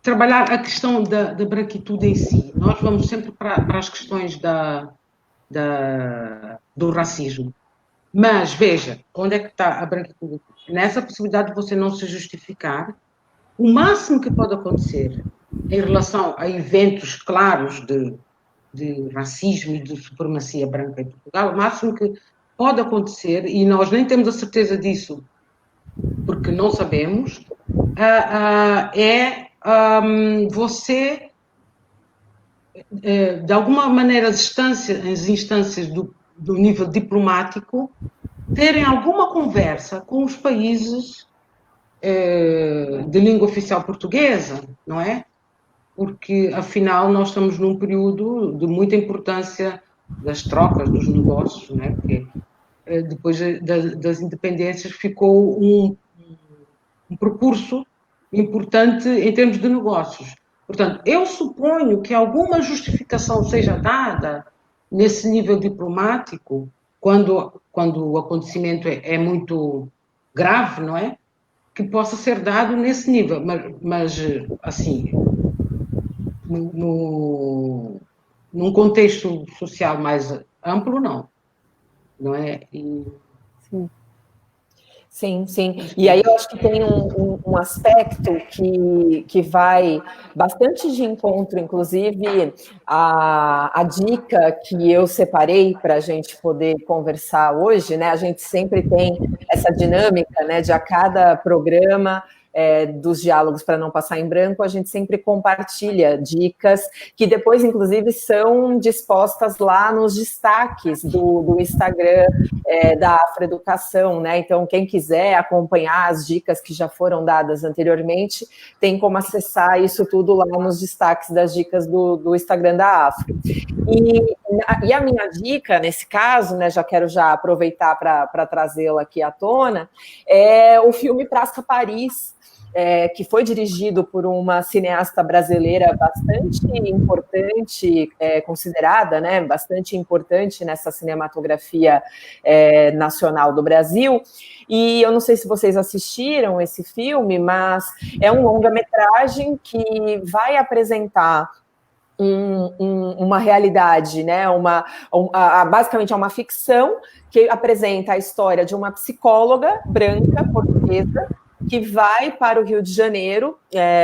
trabalhar a questão da branquitude em si. Nós vamos sempre para as questões do racismo. Mas, veja, onde é que está a branquitude? Nessa possibilidade de você não se justificar, o máximo que pode acontecer em relação a eventos claros de racismo e de supremacia branca em Portugal, o máximo que pode acontecer, e nós nem temos a certeza disso, porque não sabemos, você, de alguma maneira, as instâncias do nível diplomático, terem alguma conversa com os países de língua oficial portuguesa, não é? Porque, afinal, nós estamos num período de muita importância das trocas, dos negócios, não é? Porque depois das independências ficou um percurso importante em termos de negócios. Portanto, eu suponho que alguma justificação seja dada nesse nível diplomático, quando o acontecimento é muito grave, não é? Que possa ser dado nesse nível, mas assim, num contexto social mais amplo, não é? Sim. E aí eu acho que tem um aspecto que vai bastante de encontro, inclusive, a dica que eu separei para a gente poder conversar hoje, né? A gente sempre tem essa dinâmica, né, de a cada programa dos diálogos para não passar em branco, a gente sempre compartilha dicas que depois, inclusive, são dispostas lá nos destaques do Instagram da Afroeducação, né? Então, quem quiser acompanhar as dicas que já foram dadas anteriormente, tem como acessar isso tudo lá nos destaques das dicas do Instagram da Afro. E a minha dica, nesse caso, né, já quero aproveitar para trazê-la aqui à tona, é o filme Praça Paris, que foi dirigido por uma cineasta brasileira bastante importante, considerada, né, bastante importante nessa cinematografia nacional do Brasil. E eu não sei se vocês assistiram esse filme, mas é um longa-metragem que vai apresentar uma realidade, né? Basicamente é uma ficção que apresenta a história de uma psicóloga branca portuguesa que vai para o Rio de Janeiro,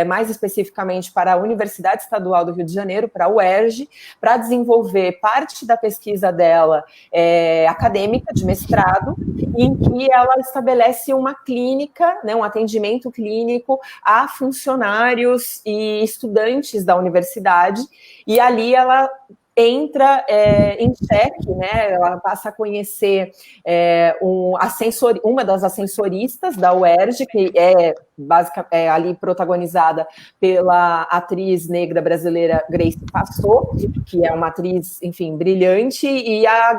mais especificamente para a Universidade Estadual do Rio de Janeiro, para a UERJ, para desenvolver parte da pesquisa dela acadêmica, de mestrado, em que ela estabelece uma clínica, né, um atendimento clínico a funcionários e estudantes da universidade, e ali ela entra em xeque, né? Ela passa a conhecer uma das ascensoristas da UERJ, que é ali protagonizada pela atriz negra brasileira Grace Passot, que é uma atriz, enfim, brilhante, e a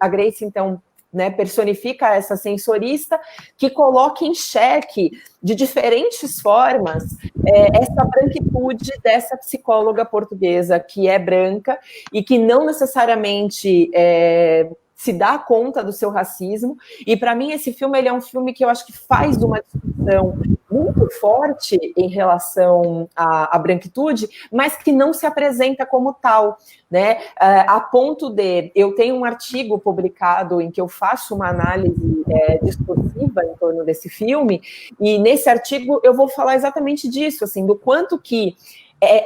Grace, então, né, personifica essa sensorista que coloca em xeque, de diferentes formas, essa branquitude dessa psicóloga portuguesa que é branca e que não necessariamente se dá conta do seu racismo. E, para mim, esse filme ele é um filme que eu acho que faz uma discussão muito forte em relação à branquitude, mas que não se apresenta como tal, né? A ponto de... Eu tenho um artigo publicado em que eu faço uma análise discursiva em torno desse filme, e nesse artigo eu vou falar exatamente disso, assim, do quanto que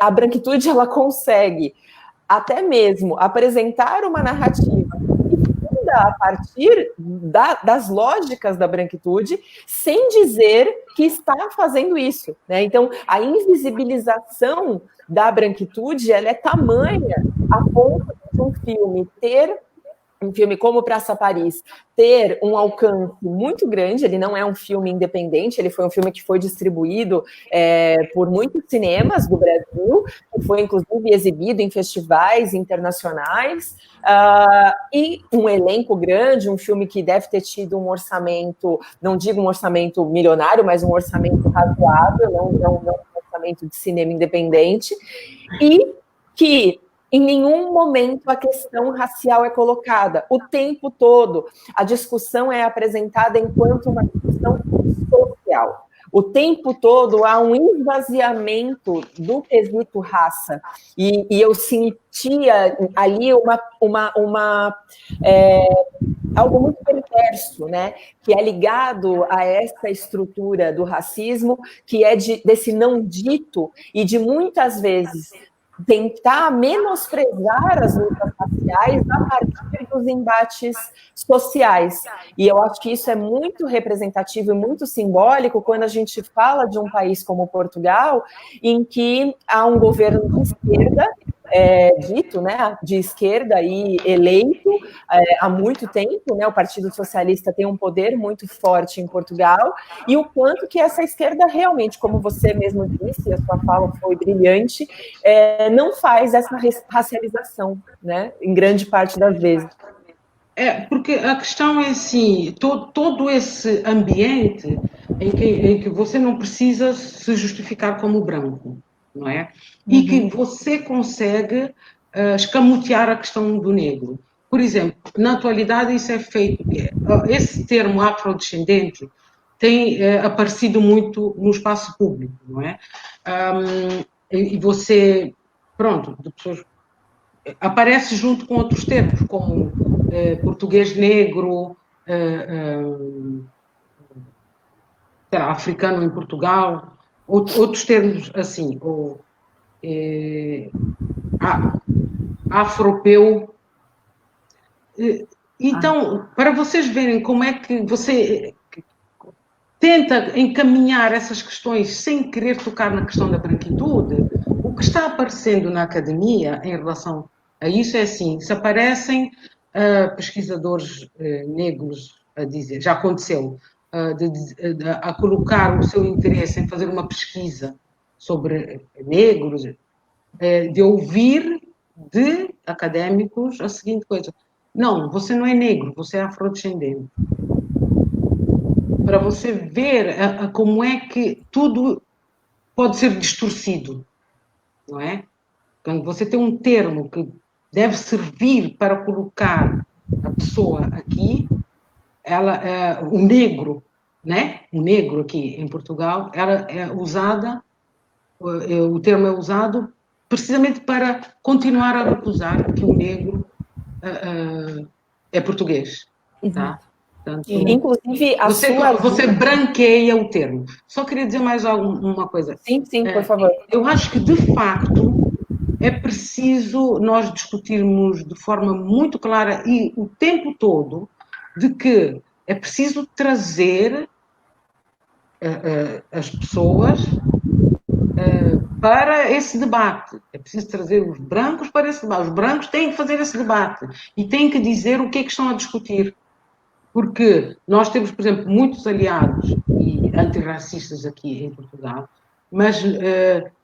a branquitude ela consegue até mesmo apresentar uma narrativa a partir das lógicas da branquitude, sem dizer que está fazendo isso, né? Então, a invisibilização da branquitude, ela é tamanha a ponto de um filme como Praça Paris ter um alcance muito grande. Ele não é um filme independente, ele foi um filme que foi distribuído por muitos cinemas do Brasil, que foi inclusive exibido em festivais internacionais, e um elenco grande, um filme que deve ter tido um orçamento, não digo um orçamento milionário, mas um orçamento razoável, não um orçamento de cinema independente, e que em nenhum momento a questão racial é colocada. O tempo todo, a discussão é apresentada enquanto uma discussão social. O tempo todo há um esvaziamento do quesito raça. E eu sentia ali algo muito perverso, né? Que é ligado a essa estrutura do racismo, que é desse não dito e de muitas vezes tentar menosprezar as lutas raciais a partir dos embates sociais. E eu acho que isso é muito representativo e muito simbólico quando a gente fala de um país como Portugal, em que há um governo de esquerda, dito, né, de esquerda e eleito há muito tempo, né, o Partido Socialista tem um poder muito forte em Portugal, e o quanto que essa esquerda realmente, como você mesmo disse, a sua fala foi brilhante, não faz essa racialização, né, em grande parte das vezes. Porque a questão é assim, todo esse ambiente em que você não precisa se justificar como branco, não é? E que você consegue escamotear a questão do negro. Por exemplo, na atualidade isso é feito, esse termo afrodescendente tem aparecido muito no espaço público, não é? E você, pronto, pessoas, aparece junto com outros termos, como português negro, africano em Portugal, outros termos assim, ou afropeu. Então, para vocês verem como é que você tenta encaminhar essas questões sem querer tocar na questão da branquitude, o que está aparecendo na academia em relação a isso é assim, se aparecem pesquisadores negros a dizer, já aconteceu, a colocar o seu interesse em fazer uma pesquisa sobre negros, de ouvir de académicos a seguinte coisa: não, você não é negro, você é afrodescendente. Para você ver como é que tudo pode ser distorcido, não é? Quando você tem um termo que deve servir para colocar a pessoa aqui, o negro, né? O negro aqui em Portugal, ela é usada, o termo é usado precisamente para continuar a recusar que o negro é português, tá? Portanto, inclusive, você branqueia o termo. Só queria dizer mais uma coisa. Sim, por favor. Eu acho que, de facto, é preciso nós discutirmos de forma muito clara e o tempo todo de que é preciso trazer as pessoas para esse debate. É preciso trazer os brancos para esse debate. Os brancos têm que fazer esse debate e têm que dizer o que é que estão a discutir. Porque nós temos, por exemplo, muitos aliados e antirracistas aqui em Portugal, mas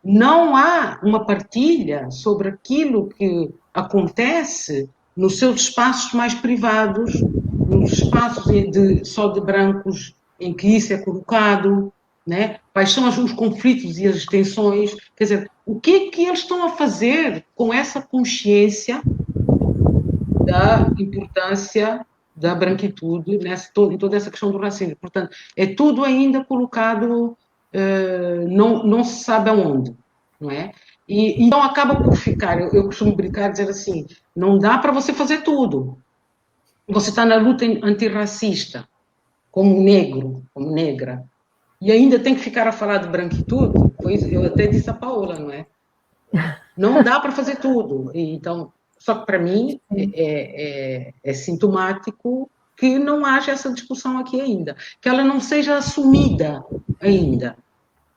não há uma partilha sobre aquilo que acontece nos seus espaços mais privados, nos espaços só de brancos em que isso é colocado, né? Quais são os conflitos e as tensões, quer dizer, o que é que eles estão a fazer com essa consciência da importância da branquitude em toda essa questão do racismo. Portanto, é tudo ainda colocado, não se sabe aonde, não é? E então acaba por ficar, eu costumo brincar e dizer assim, não dá para você fazer tudo. Você está na luta antirracista, como negro, como negra, e ainda tem que ficar a falar de branquitude, eu até disse a Paola, não é? Não dá para fazer tudo. Então, só que para mim é sintomático que não haja essa discussão aqui ainda, que ela não seja assumida ainda,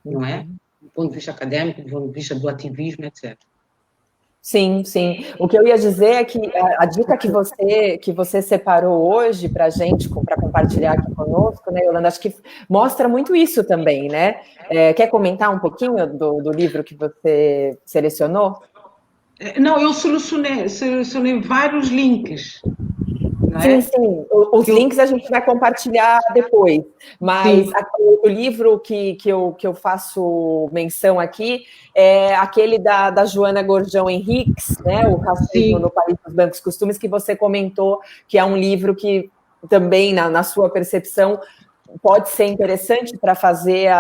não é? Do ponto de vista acadêmico, do ponto de vista do ativismo, etc. Sim. O que eu ia dizer é que a dica que você separou hoje para a gente, para compartilhar aqui conosco, né, Yolanda, acho que mostra muito isso também, né? Quer comentar um pouquinho do livro que você selecionou? Não, eu selecionei vários links. Sim. Os links a gente vai compartilhar depois, mas o livro que eu faço menção aqui é aquele da Joana Gordão Henriques, né, O Racismo no País dos Brancos Costumes, que você comentou que é um livro que também, na sua percepção, pode ser interessante para fazer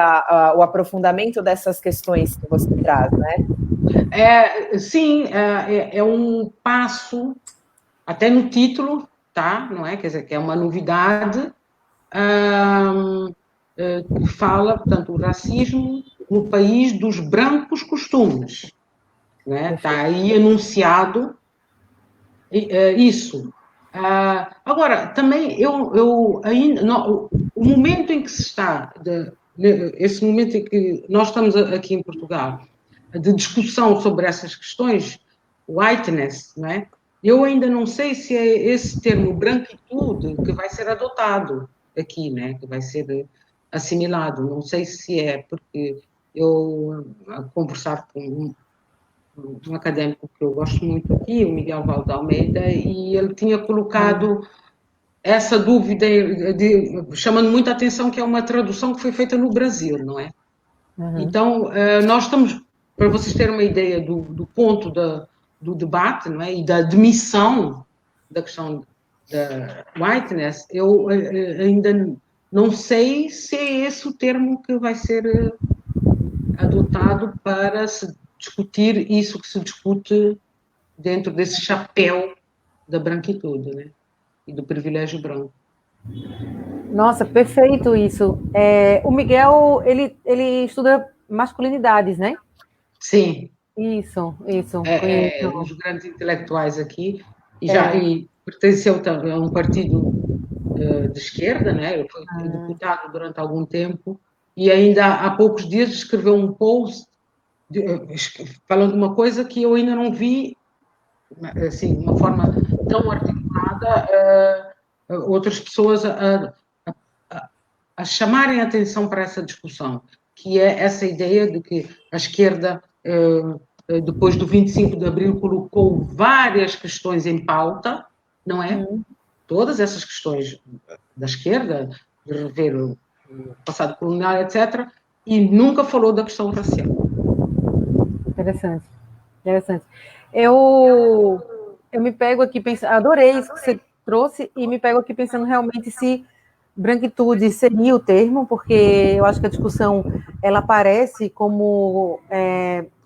o aprofundamento dessas questões que você traz, né? É um passo, até no título, tá? Não é? Quer dizer, que é uma novidade que fala, portanto, o racismo no país dos brancos costumes. Né? Está aí anunciado isso. Agora, também eu ainda não, o momento em que se está, esse momento em que nós estamos aqui em Portugal, de discussão sobre essas questões, whiteness, não é? Eu ainda não sei se é esse termo branquitude que vai ser adotado aqui, né? Que vai ser assimilado. Não sei se é, porque eu, a conversar com um académico que eu gosto muito aqui, o Miguel Valde Almeida, e ele tinha colocado essa dúvida, chamando muita atenção que é uma tradução que foi feita no Brasil, não é? Então, nós estamos, para vocês terem uma ideia do ponto do debate, não é? E da admissão da questão da whiteness, eu ainda não sei se é esse o termo que vai ser adotado para se discutir isso que se discute dentro desse chapéu da branquitude, né? E do privilégio branco. Nossa, perfeito isso. O Miguel, ele estuda masculinidades, né? Sim. Isso. É um dos grandes intelectuais aqui e pertenceu também a um partido de esquerda, né? Ele foi deputado durante algum tempo e ainda há poucos dias escreveu um post falando de uma coisa que eu ainda não vi, assim, de uma forma tão articulada, outras pessoas a chamarem a atenção para essa discussão, que é essa ideia de que a esquerda, depois do 25 de Abril, colocou várias questões em pauta, não é? Todas essas questões da esquerda, de rever o passado colonial, etc., e nunca falou da questão racial. Interessante. Eu me pego aqui pensando, adorei isso que você trouxe, e me pego aqui pensando realmente se branquitude seria o termo, porque eu acho que a discussão ela aparece como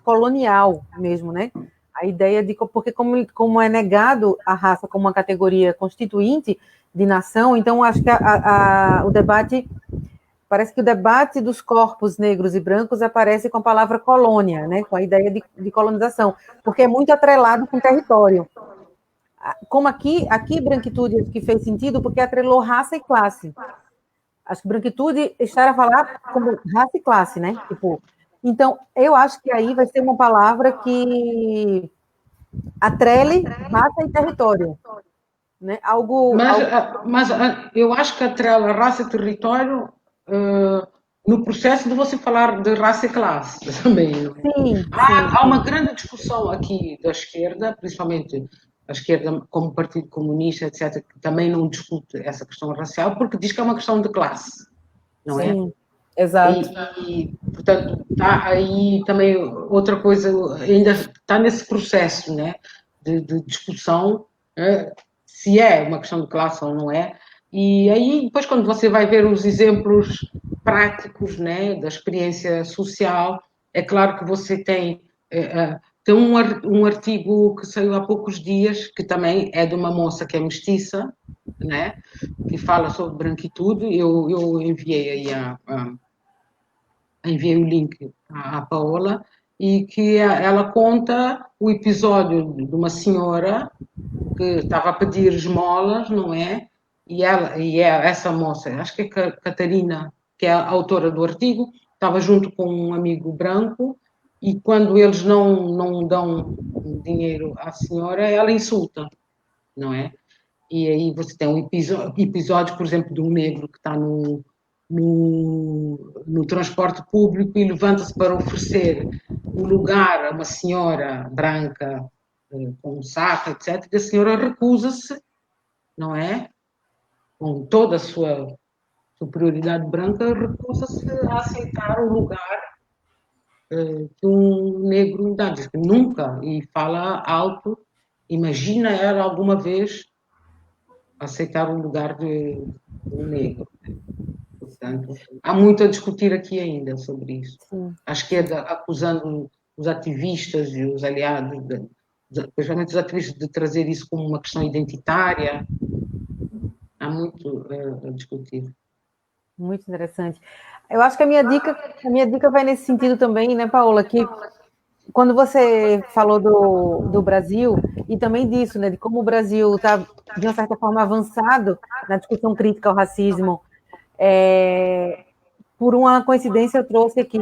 colonial mesmo, né? A ideia de porque como é negado a raça como uma categoria constituinte, de nação, então acho que o debate, parece que o debate dos corpos negros e brancos aparece com a palavra colônia, né, com a ideia de colonização, porque é muito atrelado com o território. Como aqui branquitude acho que fez sentido, porque atrelou raça e classe. Acho que branquitude está a falar como raça e classe, né? Tipo, então, eu acho que aí vai ser uma palavra que atrele raça e território. Né? Mas eu acho que atrela raça e território no processo de você falar de raça e classe também. Sim, Há uma grande discussão aqui da esquerda, principalmente a esquerda como Partido Comunista, etc., que também não discute essa questão racial, porque diz que é uma questão de classe, não é? Sim, exato. E, portanto, está aí também outra coisa, ainda está nesse processo, né, de discussão, se é uma questão de classe ou não é. E aí, depois, quando você vai ver os exemplos práticos, né, da experiência social, é claro que você tem um artigo que saiu há poucos dias, que também é de uma moça que é mestiça, né, que fala sobre branquitude. Eu enviei aí enviei o link à Paola, e que ela conta o episódio de uma senhora que estava a pedir esmolas, não é? Essa moça, acho que é Catarina, que é a autora do artigo, estava junto com um amigo branco, e quando eles não dão dinheiro à senhora, ela insulta, não é? E aí você tem um episódio, por exemplo, de um negro que está no transporte público e levanta-se para oferecer o lugar a uma senhora branca com um saco, etc. E a senhora recusa-se, não é? Com toda a sua superioridade branca, recusa-se a aceitar o lugar que um negro dá. Diz que nunca, e fala alto, imagina ela alguma vez aceitar o lugar de um negro. Portanto, há muito a discutir aqui ainda sobre isso. sim. A esquerda acusando os ativistas e os aliados, principalmente os ativistas, de trazer isso como uma questão identitária. Há muito a discutir. Muito interessante. Eu acho que a minha dica vai nesse sentido também, né, Paola, que quando você falou do Brasil, e também disso, né, de como o Brasil está, de uma certa forma, avançado na discussão crítica ao racismo, por uma coincidência, eu trouxe aqui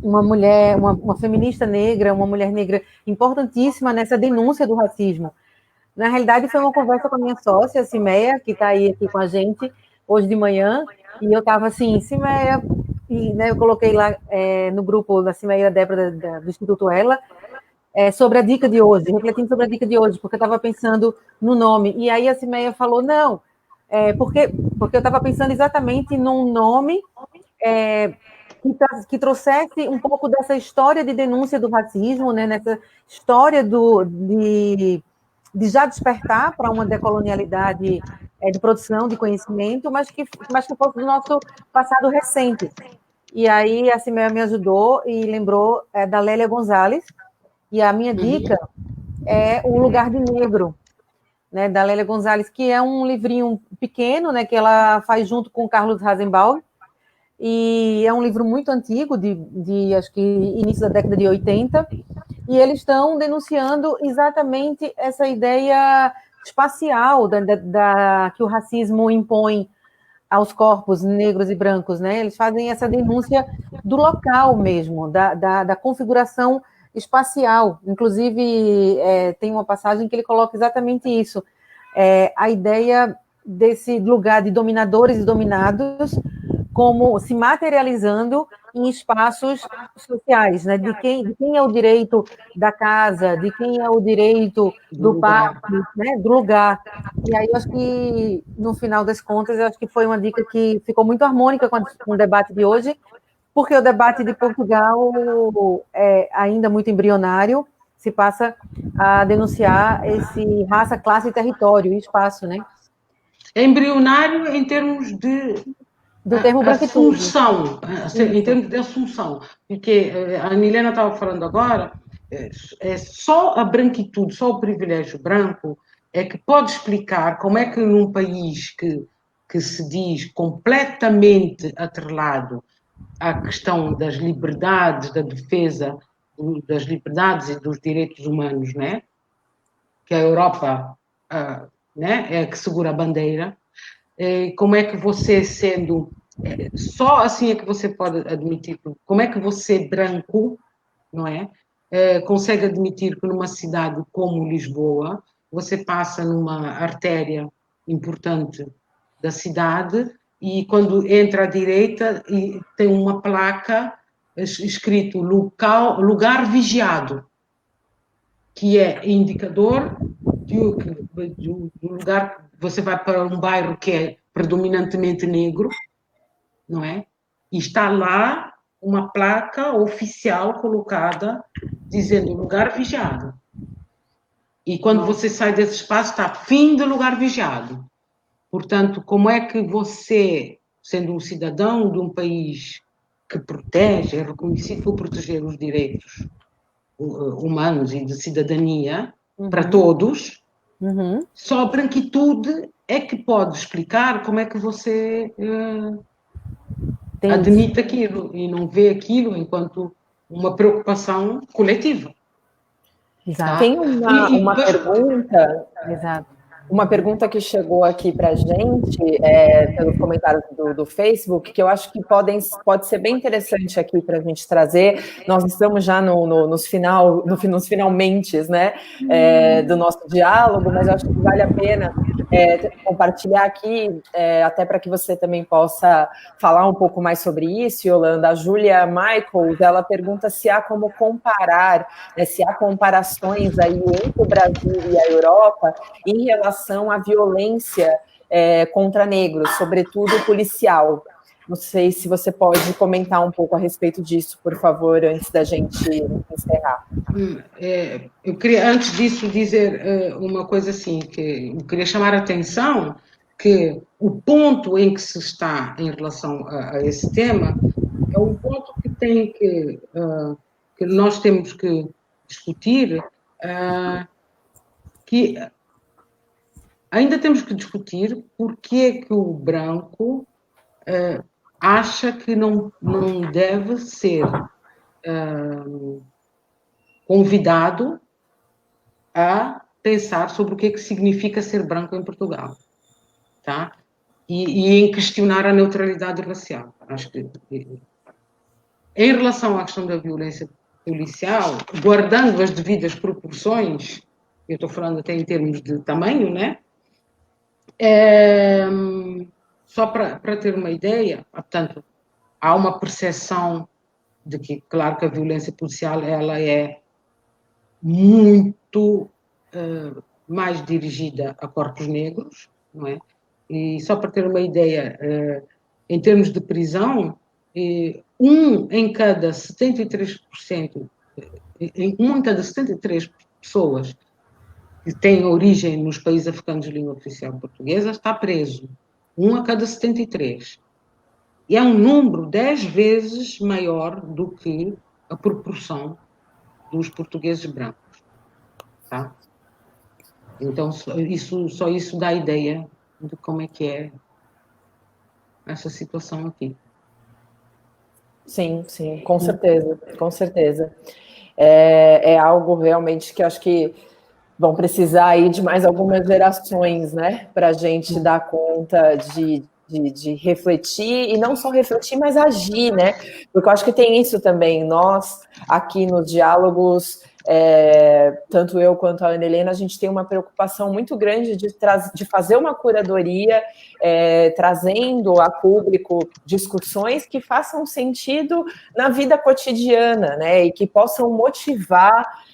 uma mulher, uma feminista negra, uma mulher negra importantíssima nessa denúncia do racismo. Na realidade, foi uma conversa com a minha sócia, Cimeia, que está aí aqui com a gente hoje de manhã, e eu estava assim, Cimeia, e né, eu coloquei lá no grupo da Cimeia Débora do Instituto Ela, sobre a dica de hoje, refletindo sobre a dica de hoje, porque eu estava pensando no nome, e aí a Cimeia falou, não, porque eu estava pensando exatamente num nome que trouxesse um pouco dessa história de denúncia do racismo, né, nessa história de já despertar para uma decolonialidade de produção de conhecimento, mas que fosse do nosso passado recente. E aí a Cimeia me ajudou e lembrou da Lélia Gonzalez, e a minha dica é O Lugar de Negro, né, da Lélia Gonzalez, que é um livrinho pequeno, né, que ela faz junto com o Carlos Rasenbaum, e é um livro muito antigo, de acho que início da década de 80, e eles estão denunciando exatamente essa ideia espacial que o racismo impõe aos corpos negros e brancos, né? Eles fazem essa denúncia do local mesmo, da configuração espacial. Inclusive, tem uma passagem que ele coloca exatamente isso, a ideia desse lugar de dominadores e dominados como se materializando em espaços sociais, né? De quem é o direito da casa, de quem é o direito do parque, né? Do lugar. E aí, eu acho que, no final das contas, eu acho que foi uma dica que ficou muito harmônica com o debate de hoje, porque o debate de Portugal é ainda muito embrionário, se passa a denunciar esse raça, classe, território e espaço, né? É embrionário em termos do termo branquitude. Assunção, em termos de assunção, porque a Milena estava falando agora, só a branquitude, só o privilégio branco é que pode explicar como é que num país que se diz completamente atrelado à questão das liberdades, da defesa das liberdades e dos direitos humanos, né? Que a Europa né? É a que segura a bandeira, como é que você sendo... só assim é que você pode admitir, como é que você, branco, não é? Consegue admitir que numa cidade como Lisboa, você passa numa artéria importante da cidade e quando entra à direita tem uma placa escrito lugar vigiado, que é indicador do lugar, você vai para um bairro que é predominantemente negro, não é? E está lá uma placa oficial colocada dizendo lugar vigiado. E quando você sai desse espaço está fim do lugar vigiado. Portanto, como é que você, sendo um cidadão de um país que protege, é reconhecido por proteger os direitos humanos e de cidadania para todos, só a branquitude é que pode explicar como é que você admite aquilo e não vê aquilo enquanto uma preocupação coletiva. Exato. Tem uma pergunta. Exato. Uma pergunta que chegou aqui para a gente, pelos comentários do Facebook, que eu acho que pode ser bem interessante aqui para a gente trazer. Nós estamos já nos finalmente, né, do nosso diálogo, mas eu acho que vale a pena compartilhar aqui, até para que você também possa falar um pouco mais sobre isso, Yolanda. A Júlia Michaels, ela pergunta se há como comparar, né, se há comparações aí entre o Brasil e a Europa em relação à violência contra negros, sobretudo policial. Não sei se você pode comentar um pouco a respeito disso, por favor, antes da gente encerrar. Eu queria, antes disso, dizer uma coisa assim, que eu queria chamar a atenção que o ponto em que se está em relação a esse tema é um ponto que que nós temos que discutir, que ainda temos que discutir porque é que o branco acha que não deve ser convidado a pensar sobre o que é que significa ser branco em Portugal, tá? E em questionar a neutralidade racial. Acho que, em relação à questão da violência policial, guardando as devidas proporções, eu estou falando até em termos de tamanho, né? Só para ter uma ideia, portanto, há uma percepção de que, claro que a violência policial ela é muito mais dirigida a corpos negros, não é? E só para ter uma ideia, em termos de prisão, uma em cada 73 pessoas que têm origem nos países africanos de língua oficial portuguesa está preso. 1 a cada 73. E é um número 10 vezes maior do que a proporção dos portugueses brancos. Tá? Então, só isso dá ideia de como é que é essa situação aqui. Sim, com certeza, com certeza. É algo realmente que acho que vão precisar aí de mais algumas gerações, né, para a gente dar conta de refletir, e não só refletir, mas agir, né, porque eu acho que tem isso também, nós aqui nos diálogos, tanto eu quanto a Ana Helena, a gente tem uma preocupação muito grande de fazer uma curadoria, trazendo a público discussões que façam sentido na vida cotidiana, né, e que possam motivar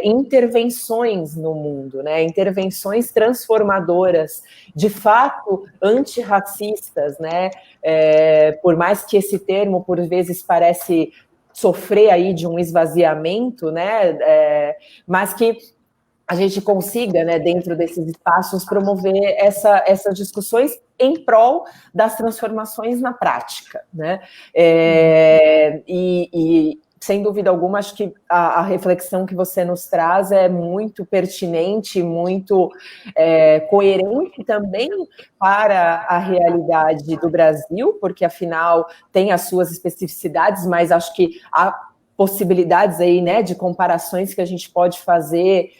intervenções no mundo, né? Intervenções transformadoras, de fato antirracistas, né? Por mais que esse termo, por vezes, parece sofrer aí de um esvaziamento, né? Mas que a gente consiga, né, dentro desses espaços, promover essas discussões em prol das transformações na prática, né? sem dúvida alguma, acho que a reflexão que você nos traz é muito pertinente, muito coerente também para a realidade do Brasil, porque afinal tem as suas especificidades, mas acho que há possibilidades aí, né, de comparações que a gente pode fazer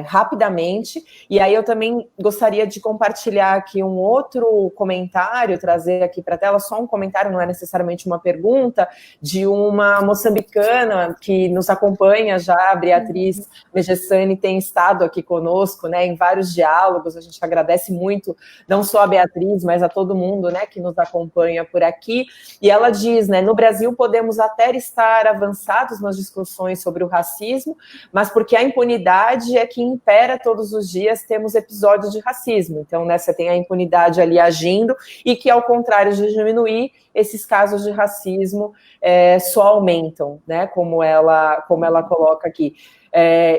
rapidamente. E aí eu também gostaria de compartilhar aqui um outro comentário, trazer aqui para a tela só um comentário, não é necessariamente uma pergunta, de uma moçambicana que nos acompanha já, a Beatriz Megessani tem estado aqui conosco, né, em vários diálogos. A gente agradece muito, não só a Beatriz, mas a todo mundo, né, que nos acompanha por aqui. E ela diz, né, no Brasil podemos até estar avançados nas discussões sobre o racismo, mas porque a impunidade é que impera todos os dias, temos episódios de racismo. Então, né, você tem a impunidade ali agindo e que, ao contrário de diminuir, esses casos de racismo só aumentam, né, como ela coloca aqui.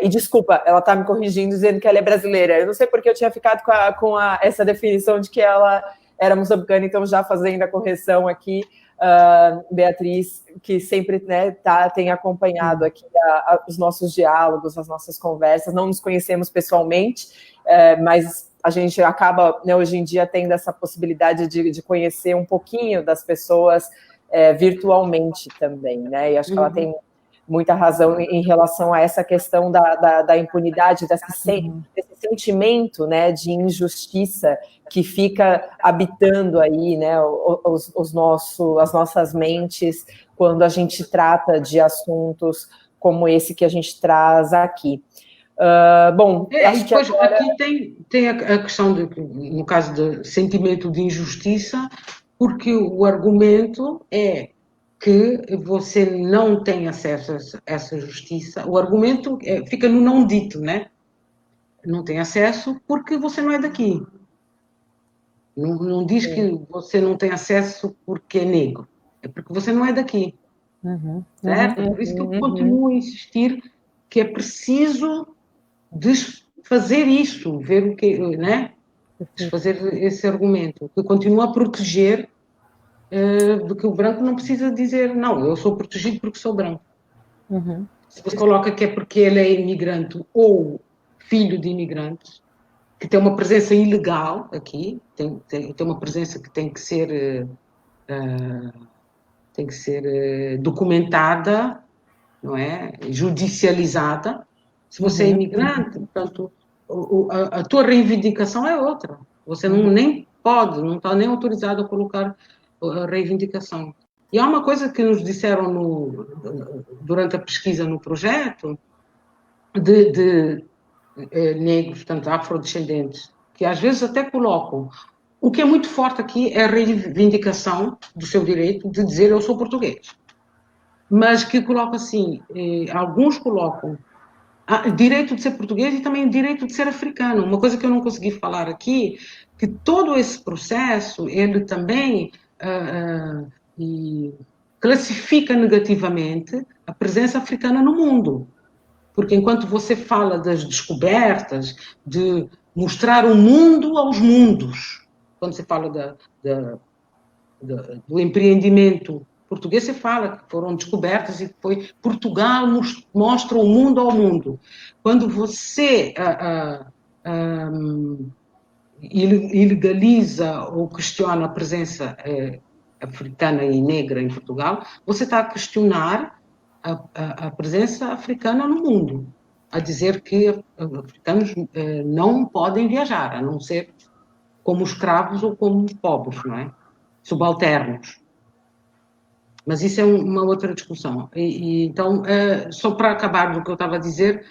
E desculpa, ela está me corrigindo, dizendo que ela é brasileira. Eu não sei porque eu tinha ficado com essa definição de que ela era moçambicana, então já fazendo a correção aqui, Beatriz, que sempre, né, tem acompanhado aqui os nossos diálogos, as nossas conversas. Não nos conhecemos pessoalmente, mas a gente acaba, né, hoje em dia, tendo essa possibilidade de conhecer um pouquinho das pessoas virtualmente também, né? E acho que ela tem muita razão em relação a essa questão da impunidade, desse sentimento, né, de injustiça que fica habitando aí, né, as nossas mentes quando a gente trata de assuntos como esse que a gente traz aqui. Bom, acho que agora... Aqui tem a questão, no caso do sentimento de injustiça, porque o argumento é que você não tem acesso a essa justiça. O argumento fica no não dito, né? Não tem acesso porque você não é daqui. Não diz que você não tem acesso porque é negro. É porque você não é daqui. Certo? Por isso que eu continuo a insistir que é preciso desfazer isso, ver o que, né? Desfazer esse argumento, que continua a proteger do que o branco não precisa dizer, não, eu sou protegido porque sou branco. Se você coloca que é porque ele é imigrante ou filho de imigrantes, que tem uma presença ilegal aqui, tem uma presença que tem que ser documentada, não é? Judicializada. Se você é imigrante, portanto, a tua reivindicação é outra. Você nem pode, não está nem autorizado a colocar a reivindicação. E há uma coisa que nos disseram durante a pesquisa no projeto de negros, portanto, afrodescendentes, que às vezes até colocam. O que é muito forte aqui é a reivindicação do seu direito de dizer eu sou português. Mas que coloca assim, alguns colocam direito de ser português e também direito de ser africano. Uma coisa que eu não consegui falar aqui, que todo esse processo, ele também classifica negativamente a presença africana no mundo. Porque enquanto você fala das descobertas, de mostrar o mundo aos mundos, quando você fala do empreendimento português, você fala que foram descobertas e foi Portugal mostra o mundo ao mundo. Quando você ilegaliza ou questiona a presença africana e negra em Portugal, você está a questionar a presença africana no mundo, a dizer que africanos não podem viajar, a não ser como escravos ou como pobres, não é? Subalternos. Mas isso é uma outra discussão. Então, só para acabar do que eu estava a dizer,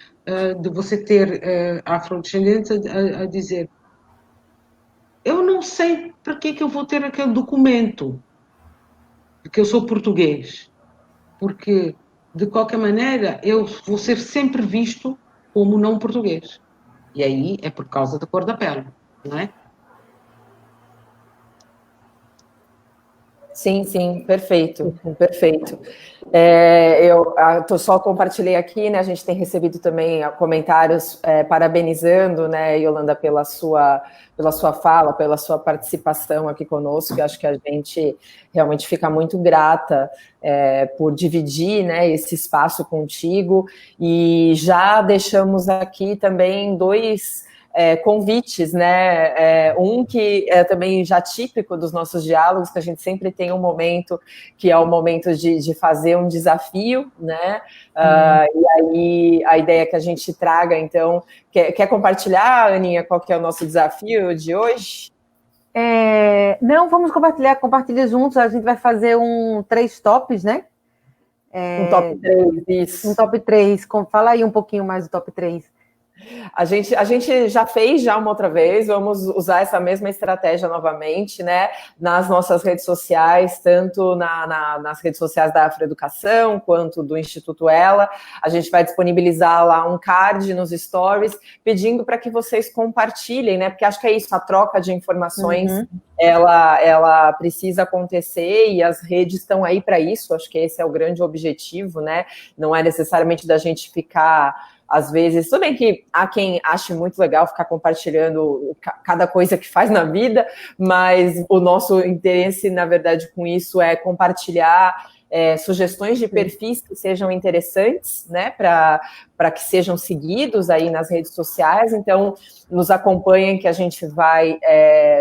de você ter afrodescendentes a dizer eu não sei para que eu vou ter aquele documento de que eu sou português, porque de qualquer maneira eu vou ser sempre visto como não português. E aí é por causa da cor da pele, não é? Sim, perfeito, perfeito. Eu só compartilhei aqui, né? A gente tem recebido também comentários parabenizando, né, Yolanda, pela sua fala, pela sua participação aqui conosco. Eu acho que a gente realmente fica muito grata por dividir, né, esse espaço contigo, e já deixamos aqui também dois convites, né? Um que é também já típico dos nossos diálogos, que a gente sempre tem um momento que é o momento de fazer um desafio, né? E aí a ideia é que a gente traga, então, quer compartilhar, Aninha, qual que é o nosso desafio de hoje? Não, vamos compartilha juntos, a gente vai fazer 3 tops, né? Um top 3, isso. Um top 3, fala aí um pouquinho mais do top 3. A gente já fez uma outra vez, vamos usar essa mesma estratégia novamente, né? Nas nossas redes sociais, tanto nas redes sociais da Afroeducação, quanto do Instituto Ela. A gente vai disponibilizar lá um card nos stories, pedindo para que vocês compartilhem, né? Porque acho que é isso, a troca de informações, ela precisa acontecer, e as redes estão aí para isso. Acho que esse é o grande objetivo, né? Não é necessariamente da gente ficar, às vezes, tudo bem que há quem ache muito legal ficar compartilhando cada coisa que faz na vida, mas o nosso interesse, na verdade, com isso é compartilhar sugestões de perfis que sejam interessantes, né, para que sejam seguidos aí nas redes sociais. Então, nos acompanhem, que a gente vai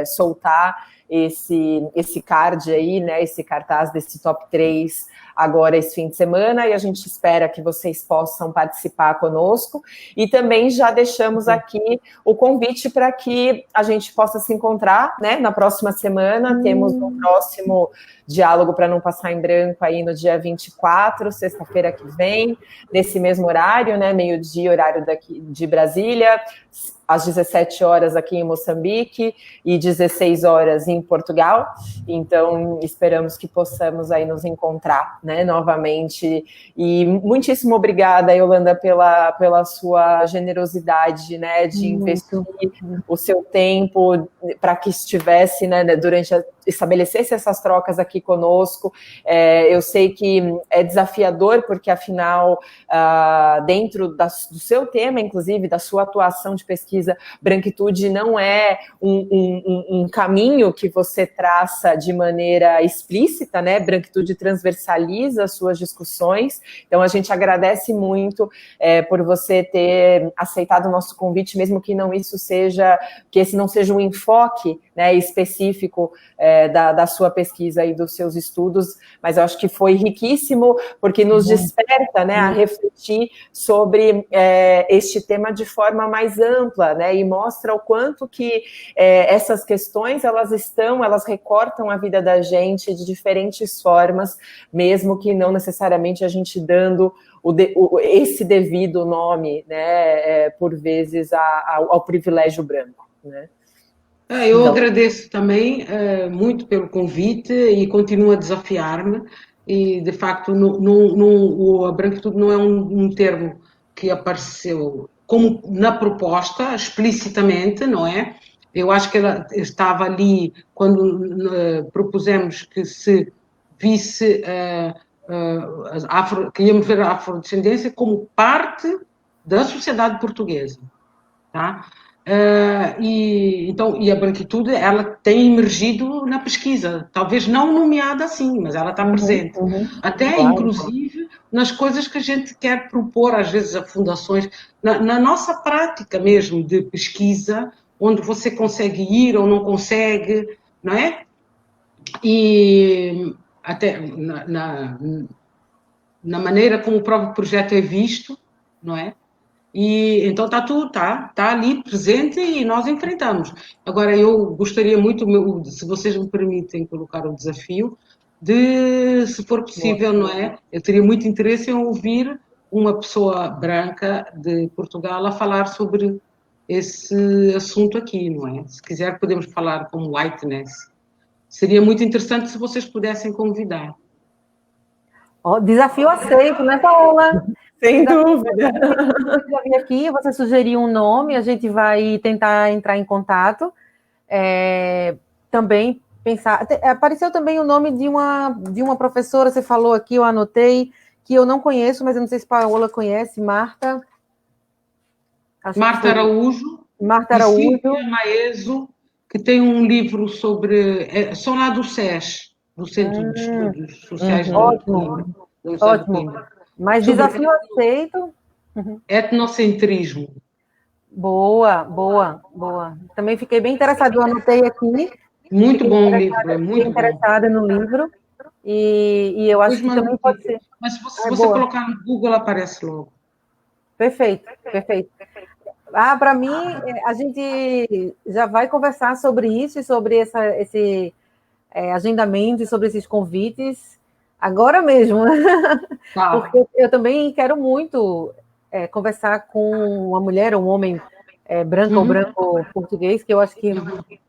soltar esse card aí, né, esse cartaz desse top 3 agora esse fim de semana, e a gente espera que vocês possam participar conosco. E também já deixamos aqui o convite para que a gente possa se encontrar, né, na próxima semana. Temos um próximo diálogo para não passar em branco aí no dia 24, sexta-feira que vem, nesse mesmo horário, né, meio-dia, horário daqui de Brasília, às 17 horas aqui em Moçambique e 16 horas em Portugal. Então, esperamos que possamos aí nos encontrar, né, novamente. E muitíssimo obrigada, Yolanda, pela sua generosidade, né, de investir o seu tempo para que estivesse, né, estabelecesse essas trocas aqui conosco. Eu sei que é desafiador, porque, afinal, dentro do seu tema, inclusive, da sua atuação de pesquisa, branquitude não é um caminho que você traça de maneira explícita, né? Branquitude transversaliza as suas discussões. Então, a gente agradece muito por você ter aceitado o nosso convite, mesmo que esse não seja um enfoque, né, específico da sua pesquisa e dos seus estudos, mas eu acho que foi riquíssimo, porque nos desperta, né, a refletir sobre este tema de forma mais ampla, né, e mostra o quanto que essas questões, elas recortam a vida da gente de diferentes formas, mesmo que não necessariamente a gente dando esse devido nome, né, por vezes ao privilégio branco, né. Eu agradeço também muito pelo convite e continuo a desafiar-me, e de facto a branquitude não é um termo que apareceu como na proposta, explicitamente, não é? Eu acho que ela estava ali quando propusemos que se visse que íamos ver a afrodescendência como parte da sociedade portuguesa, tá? E a branquitude, ela tem emergido na pesquisa, talvez não nomeada assim, mas ela está presente, até claro, inclusive nas coisas que a gente quer propor às vezes a fundações, na nossa prática mesmo de pesquisa, onde você consegue ir ou não consegue, não é? E até na maneira como o próprio projeto é visto, não é? E então está ali presente e nós enfrentamos. Agora, eu gostaria muito, se vocês me permitem colocar o desafio, se for possível, não é? Eu teria muito interesse em ouvir uma pessoa branca de Portugal a falar sobre esse assunto aqui, não é? Se quiser, podemos falar como whiteness. Seria muito interessante se vocês pudessem convidar. Desafio aceito, né, Paola? Sem dúvida. Você já vir aqui, você sugeriu um nome, a gente vai tentar entrar em contato. Também pensar. Apareceu também o nome de uma professora, você falou aqui, eu anotei, que eu não conheço, mas eu não sei se Paola conhece, Marta. Marta Araújo. Marta Araújo. E Cíntia Maeso, que tem um livro sobre... São lá do SES, do Centro de Estudos Sociais de Coimbra. Ótimo. Mas sobre desafio aceito. Etnocentrismo. Boa. Também fiquei bem interessada, eu anotei aqui. Muito bom o livro, é muito interessada no livro. E eu acho que também pode ser. Mas se você colocar no Google, aparece logo. Perfeito. Para mim, a gente já vai conversar sobre isso e sobre esse agendamento e sobre esses convites agora mesmo. Tá. Porque eu também quero muito conversar com uma mulher ou um homem branco ou branco português, que eu acho que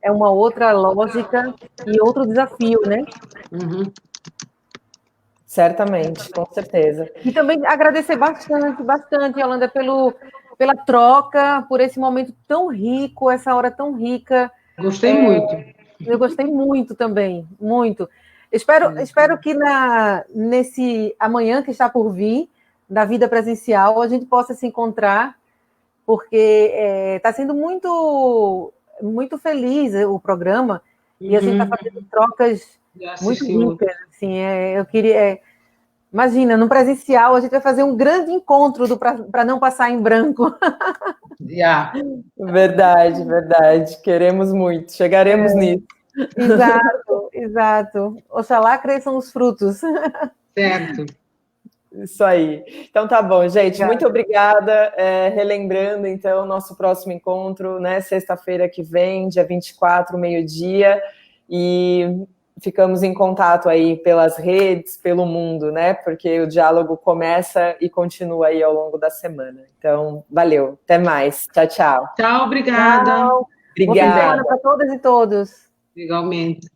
é uma outra lógica e outro desafio, né? Certamente, com certeza. E também agradecer bastante, Yolanda, pela troca, por esse momento tão rico, essa hora tão rica. Gostei muito. Eu gostei muito também, muito. Espero que nesse amanhã que está por vir, da vida presencial, a gente possa se encontrar, porque está sendo muito, muito feliz o programa, e a gente está fazendo trocas muito ricas. Assim, eu queria... Imagina, no presencial, a gente vai fazer um grande encontro para não passar em branco. Verdade. Queremos muito. Chegaremos nisso. Exato. Oxalá cresçam os frutos. Certo. Isso aí. Então tá bom, gente. Muito obrigada. Relembrando, então, nosso próximo encontro, né? Sexta-feira que vem, dia 24, meio-dia. E... ficamos em contato aí pelas redes, pelo mundo, né? Porque o diálogo começa e continua aí ao longo da semana. Então, valeu. Até mais. Tchau. Tchau, obrigada. Tchau. Obrigada. Boa semana para todas e todos. Igualmente.